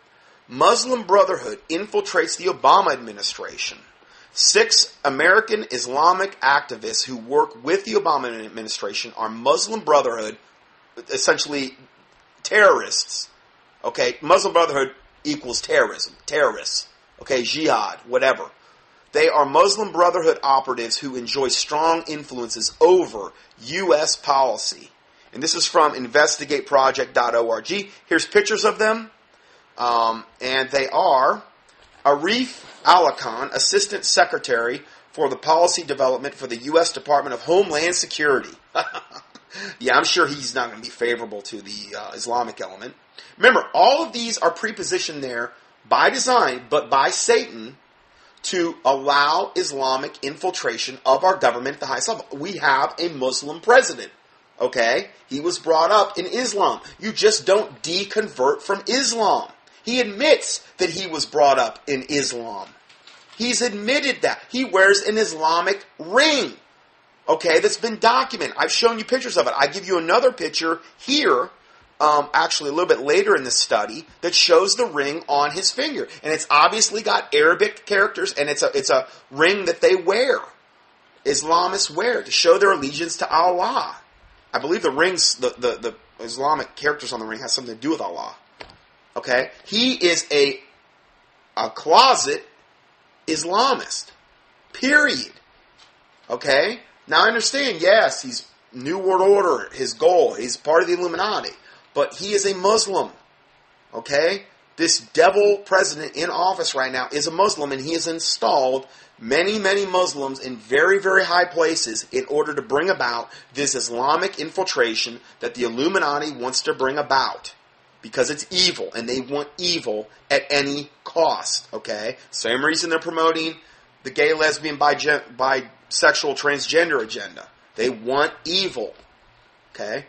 Speaker 1: Muslim Brotherhood infiltrates the Obama administration. 6 American Islamic activists who work with the Obama administration are Muslim Brotherhood, essentially terrorists. Okay, Muslim Brotherhood equals terrorism, terrorists. Okay, jihad, whatever. They are Muslim Brotherhood operatives who enjoy strong influences over U.S. policy. And this is from investigateproject.org. Here's pictures of them. And they are Arif Alakan, Assistant Secretary for the Policy Development for the U.S. Department of Homeland Security. Yeah, I'm sure he's not going to be favorable to the Islamic element. Remember, all of these are prepositioned there by design, but by Satan, to allow Islamic infiltration of our government at the highest level. We have a Muslim president. Okay? He was brought up in Islam. You just don't deconvert from Islam. He admits that he was brought up in Islam. He's admitted that. He wears an Islamic ring. Okay, that's been documented. I've shown you pictures of it. I give you another picture here, actually a little bit later in the study, that shows the ring on his finger. And it's obviously got Arabic characters, and it's a ring that they wear. Islamists wear to show their allegiance to Allah. I believe the rings, the Islamic characters on the ring has something to do with Allah. Okay? He is a closet Islamist. Period. Okay? Now I understand, yes, he's New World Order, his goal. He's part of the Illuminati. But he is a Muslim. Okay? This devil president in office right now is a Muslim, and he has installed many, many Muslims in very, very high places in order to bring about this Islamic infiltration that the Illuminati wants to bring about. Because it's evil, and they want evil at any cost, okay? Same reason they're promoting the gay, lesbian, bisexual, transgender agenda. They want evil, okay?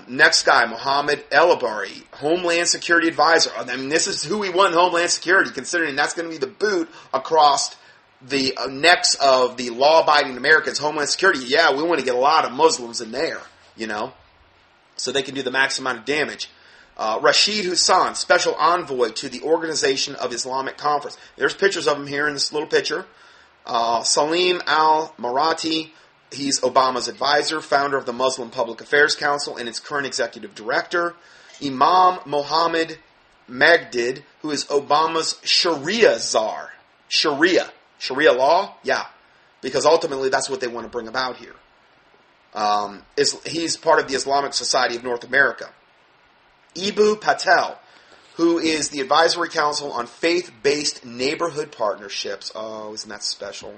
Speaker 1: Next guy, Mohammed El-Abari, Homeland Security Advisor. I mean, this is who we want in Homeland Security, considering that's going to be the boot across the necks of the law-abiding Americans. Homeland Security, yeah, we want to get a lot of Muslims in there, so they can do the maximum amount of damage. Rashid Hussan, Special Envoy to the Organization of Islamic Conference. There's pictures of him here in this little picture. Salim al-Marati, he's Obama's advisor, founder of the Muslim Public Affairs Council, and its current executive director. Imam Mohammed Magdid, who is Obama's Sharia czar. Sharia law? Yeah. Because ultimately that's what they want to bring about here. He's part of the Islamic Society of North America. Ibu Patel, who is the Advisory Council on Faith-Based Neighborhood Partnerships. Oh, isn't that special?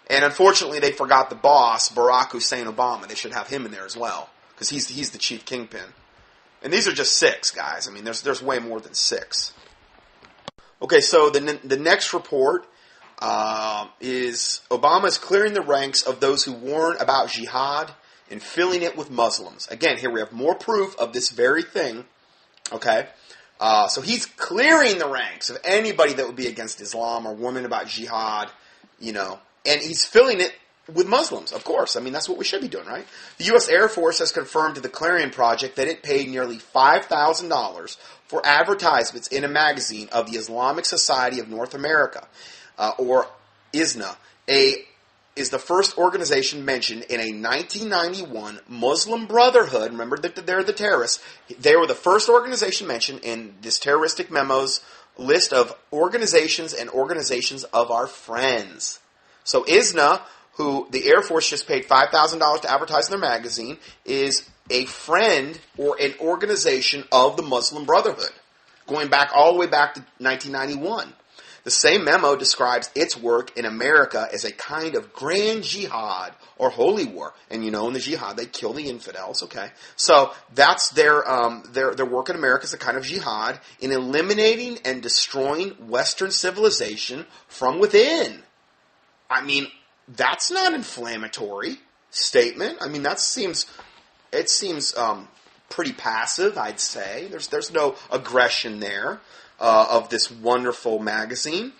Speaker 1: And unfortunately, they forgot the boss, Barack Hussein Obama. They should have him in there as well, because he's the chief kingpin. And these are just 6, guys. I mean, there's way more than 6. Okay, so the next report is Obama is clearing the ranks of those who warn about jihad and filling it with Muslims. Again, here we have more proof of this very thing. Okay, So he's clearing the ranks of anybody that would be against Islam or women about jihad, and he's filling it with Muslims, of course. I mean, that's what we should be doing, right? The U.S. Air Force has confirmed to the Clarion Project that it paid nearly $5,000 for advertisements in a magazine of the Islamic Society of North America, or ISNA, is the first organization mentioned in a 1991 Muslim Brotherhood. Remember that they're the terrorists. They were the first organization mentioned in this terroristic memo's list of organizations and organizations of our friends. So ISNA, who the Air Force just paid $5,000 to advertise in their magazine, is a friend or an organization of the Muslim Brotherhood, going back all the way back to 1991. The same memo describes its work in America as a kind of grand jihad or holy war. And in the jihad, they kill the infidels, okay? So that's their work in America as a kind of jihad in eliminating and destroying Western civilization from within. I mean, that's not an inflammatory statement. I mean, it seems pretty passive, I'd say. There's no aggression there. Of this wonderful magazine.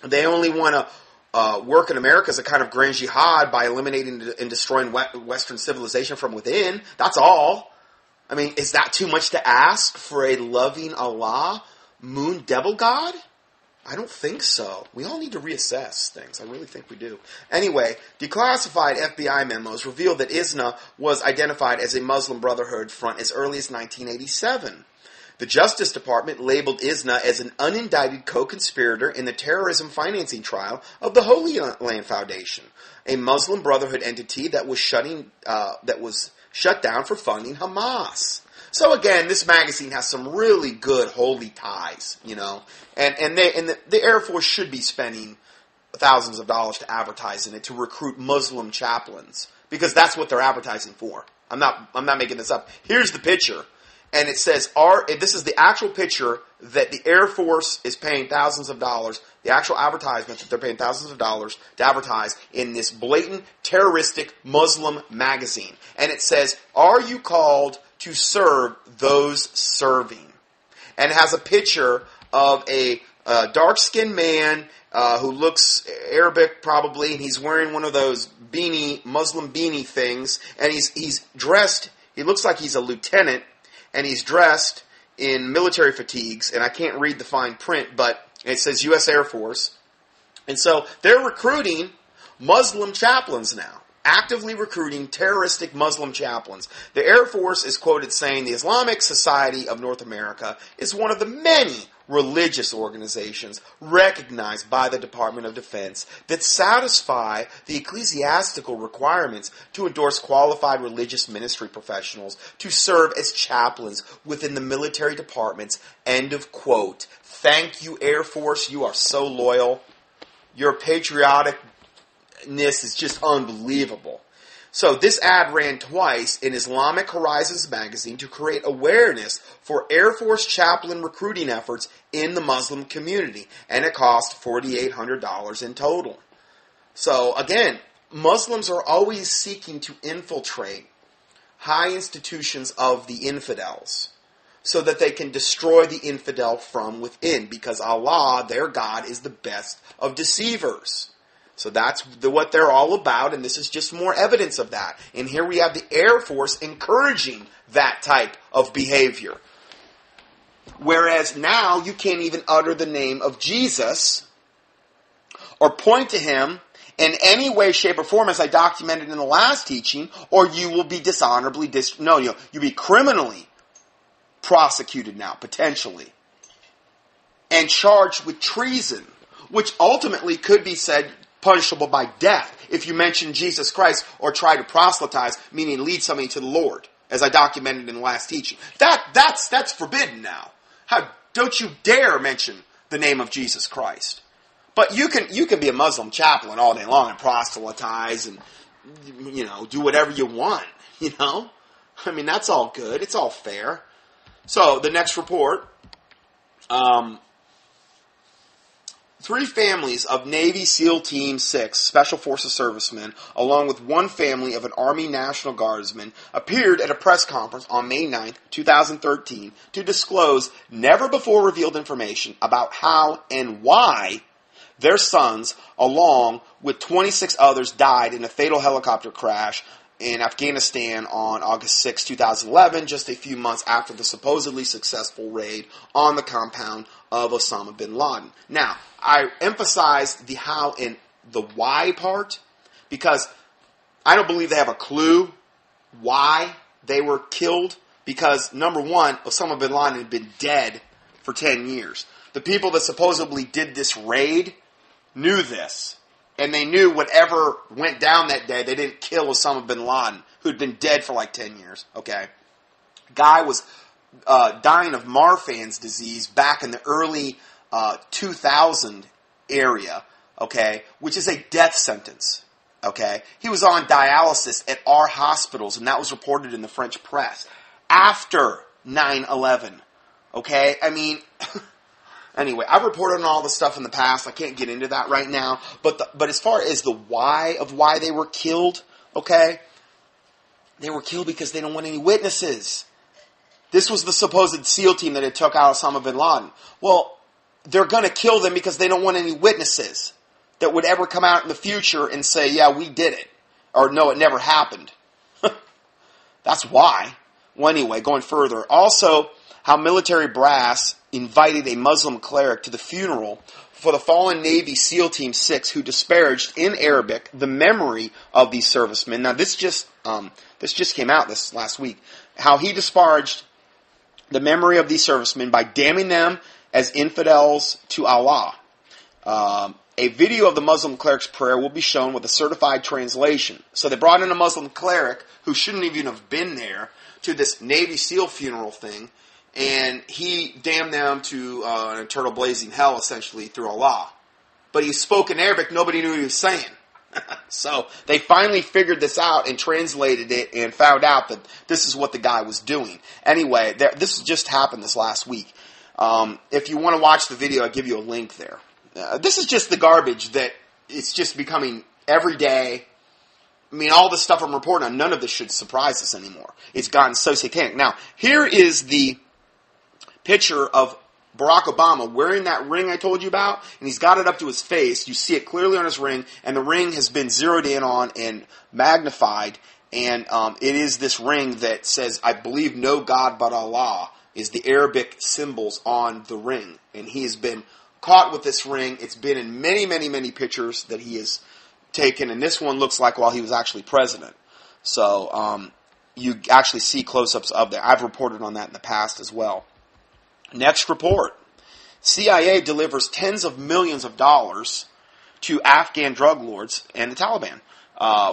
Speaker 1: They only want to work in America as a kind of grand jihad by eliminating and destroying Western civilization from within. That's all. I mean, is that too much to ask for a loving Allah, moon devil god? I don't think so. We all need to reassess things. I really think we do. Anyway, declassified FBI memos reveal that ISNA was identified as a Muslim Brotherhood front as early as 1987. The Justice Department labeled ISNA as an unindicted co-conspirator in the terrorism financing trial of the Holy Land Foundation, a Muslim Brotherhood entity that was shut down for funding Hamas. So again, this magazine has some really good holy ties, and the Air Force should be spending thousands of dollars to advertise in it to recruit Muslim chaplains, because that's what they're advertising for. I'm not making this up. Here's the picture. And it says, this is the actual picture that the Air Force is paying thousands of dollars, the actual advertisement that they're paying thousands of dollars to advertise in this blatant, terroristic Muslim magazine. And it says, are you called to serve those serving? And it has a picture of a dark-skinned man who looks Arabic probably, and he's wearing one of those Muslim beanie things, and he's dressed, he looks like he's a lieutenant, and he's dressed in military fatigues, and I can't read the fine print, but it says U.S. Air Force. And so they're recruiting Muslim chaplains now, actively recruiting terroristic Muslim chaplains. The Air Force is quoted saying the Islamic Society of North America is one of the many religious organizations recognized by the Department of Defense that satisfy the ecclesiastical requirements to endorse qualified religious ministry professionals to serve as chaplains within the military departments. End of quote. Thank you, Air Force. You are so loyal. Your patrioticness is just unbelievable. So this ad ran twice in Islamic Horizons magazine to create awareness for Air Force chaplain recruiting efforts in the Muslim community, and it cost $4,800 in total. So again, Muslims are always seeking to infiltrate high institutions of the infidels so that they can destroy the infidel from within, because Allah, their God, is the best of deceivers. So that's what they're all about, and this is just more evidence of that. And here we have the Air Force encouraging that type of behavior. Whereas now you can't even utter the name of Jesus or point to him in any way, shape, or form, as I documented in the last teaching, or you will be dishonorably, you'll be criminally prosecuted now, potentially, and charged with treason, which ultimately could be said punishable by death if you mention Jesus Christ or try to proselytize, meaning lead somebody to the Lord, as I documented in the last teaching. That's forbidden now. Don't you dare mention the name of Jesus Christ. But you can be a Muslim chaplain all day long and proselytize and do whatever you want. I mean, that's all good. It's all fair. So the next report. Three families of Navy SEAL Team 6 Special Forces servicemen, along with one family of an Army National Guardsman, appeared at a press conference on May 9, 2013, to disclose never-before-revealed information about how and why their sons, along with 26 others, died in a fatal helicopter crash in Afghanistan on August 6, 2011, just a few months after the supposedly successful raid on the compound of Osama bin Laden. Now, I emphasize the how and the why part because I don't believe they have a clue why they were killed because, number one, Osama bin Laden had been dead for 10 years. The people that supposedly did this raid knew this. And they knew whatever went down that day, they didn't kill Osama bin Laden, who'd been dead for like 10 years, okay? Guy was dying of Marfan's disease back in the early 2000 area, okay, which is a death sentence, okay? He was on dialysis at our hospitals, and that was reported in the French press after 9/11, okay? I mean... Anyway, I've reported on all this stuff in the past. I can't get into that right now. But as far as the why of why they were killed, okay, they were killed because they don't want any witnesses. This was the supposed SEAL team that had took out Osama bin Laden. Well, they're going to kill them because they don't want any witnesses that would ever come out in the future and say, yeah, we did it. Or, no, it never happened. That's why. Well, anyway, going further. Also, how military brass invited a Muslim cleric to the funeral for the fallen Navy SEAL Team 6 who disparaged in Arabic the memory of these servicemen. Now, this just came out this last week. How he disparaged the memory of these servicemen by damning them as infidels to Allah. A video of the Muslim cleric's prayer will be shown with a certified translation. So they brought in a Muslim cleric who shouldn't even have been there to this Navy SEAL funeral thing. And he damned them to an eternal blazing hell, essentially, through Allah. But he spoke in Arabic, nobody knew what he was saying. So they finally figured this out and translated it and found out that this is what the guy was doing. Anyway, this just happened this last week. If you want to watch the video, I'll give you a link there. This is just the garbage that it's just becoming every day. I mean, all the stuff I'm reporting on, none of this should surprise us anymore. It's gotten so satanic. Now, here is the picture of Barack Obama wearing that ring I told you about, and he's got it up to his face. You see it clearly on his ring, and the ring has been zeroed in on and magnified, and it is this ring that says, I believe no God but Allah, is the Arabic symbols on the ring. And he has been caught with this ring. It's been in many, many, many pictures that he has taken, and this one looks like while he was actually president. So you actually see close-ups of that. I've reported on that in the past as well. Next report. CIA delivers tens of millions of dollars to Afghan drug lords and the Taliban.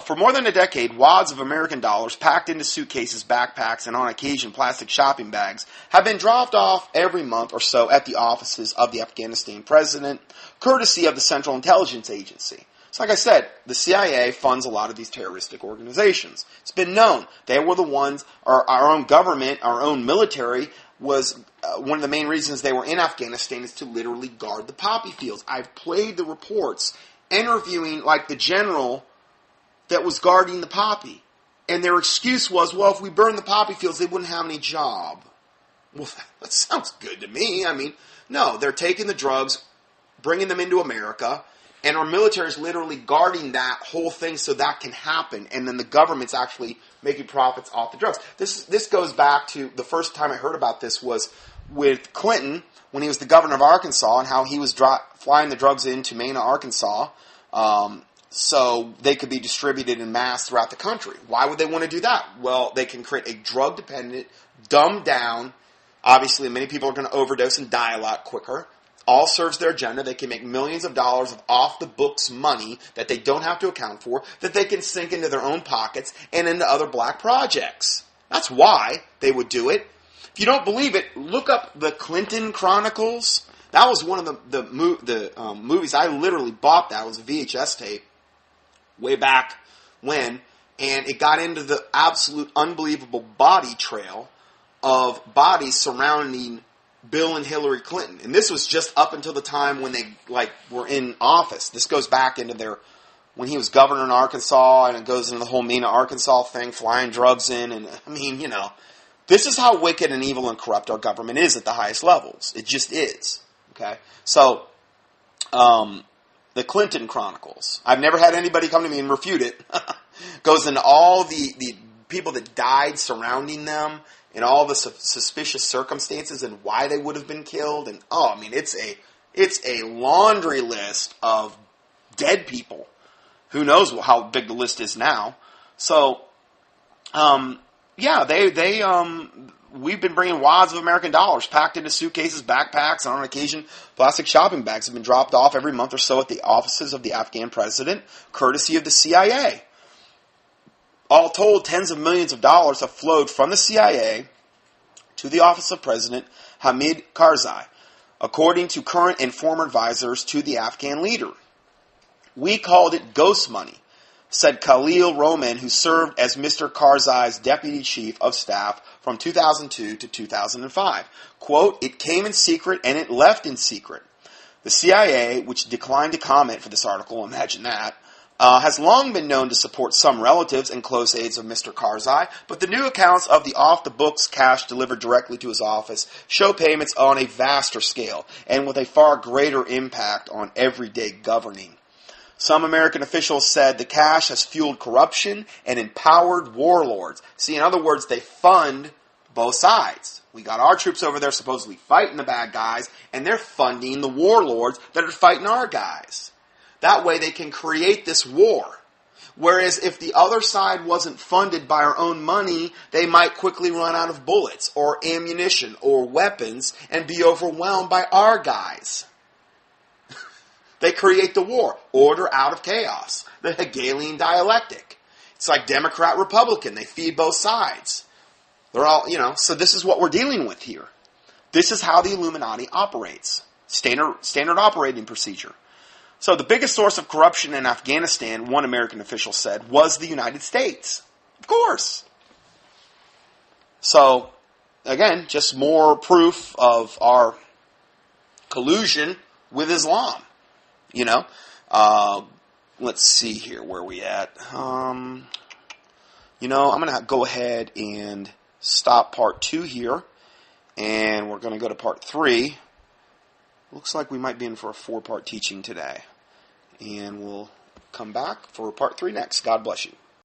Speaker 1: For more than a decade, wads of American dollars packed into suitcases, backpacks, and on occasion plastic shopping bags have been dropped off every month or so at the offices of the Afghanistan president, courtesy of the Central Intelligence Agency. So like I said, the CIA funds a lot of these terroristic organizations. It's been known. They were the ones, our own government, our own military, was one of the main reasons they were in Afghanistan is to literally guard the poppy fields. I've played the reports interviewing like the general that was guarding the poppy. And their excuse was, well, if we burn the poppy fields, they wouldn't have any job. Well, that sounds good to me. I mean, no, they're taking the drugs, bringing them into America, and our military is literally guarding that whole thing so that can happen. And then the government's actually making profits off the drugs. This goes back to the first time I heard about this was with Clinton when he was the governor of Arkansas and how he was flying the drugs into Mena, Arkansas, so they could be distributed in mass throughout the country. Why would they want to do that? Well, they can create a drug-dependent, dumbed down, obviously many people are going to overdose and die a lot quicker. All serves their agenda. They can make millions of dollars of off-the-books money that they don't have to account for, that they can sink into their own pockets and into other black projects. That's why they would do it. If you don't believe it, look up the Clinton Chronicles. That was one of the movies. I literally bought that. It was a VHS tape way back when, and it got into the absolute unbelievable body trail of bodies surrounding Bill and Hillary Clinton. And this was just up until the time when they were in office. This goes back into when he was governor in Arkansas, and it goes into the whole Mena, Arkansas thing, flying drugs in. And I mean, this is how wicked and evil and corrupt our government is at the highest levels. It just is. Okay? So, the Clinton Chronicles. I've never had anybody come to me and refute it. Goes into all the people that died surrounding them and all the suspicious circumstances and why they would have been killed. And it's a laundry list of dead people. Who knows how big the list is now? So, we've been bringing wads of American dollars packed into suitcases, backpacks, and on occasion, plastic shopping bags have been dropped off every month or so at the offices of the Afghan president, courtesy of the CIA. All told, tens of millions of dollars have flowed from the CIA to the office of President Hamid Karzai, according to current and former advisors to the Afghan leader. We called it ghost money, said Khalil Roman, who served as Mr. Karzai's deputy chief of staff from 2002 to 2005. Quote, it came in secret and it left in secret. The CIA, which declined to comment for this article, imagine that, has long been known to support some relatives and close aides of Mr. Karzai, but the new accounts of the off-the-books cash delivered directly to his office show payments on a vaster scale and with a far greater impact on everyday governing. Some American officials said the cash has fueled corruption and empowered warlords. See, in other words, they fund both sides. We got our troops over there supposedly fighting the bad guys, and they're funding the warlords that are fighting our guys. That way they can create this war. Whereas if the other side wasn't funded by our own money, they might quickly run out of bullets or ammunition or weapons and be overwhelmed by our guys. They create the war. Order out of chaos. The Hegelian dialectic. It's like Democrat-Republican. They feed both sides. They're all, so this is what we're dealing with here. This is how the Illuminati operates. Standard operating procedure. So the biggest source of corruption in Afghanistan, one American official said, was the United States. Of course. So, again, just more proof of our collusion with Islam. Let's see here where we at. I'm going to go ahead and stop part 2 here, and we're going to go to part 3. Looks like we might be in for a 4-part teaching today, and we'll come back for part 3 next. God bless you.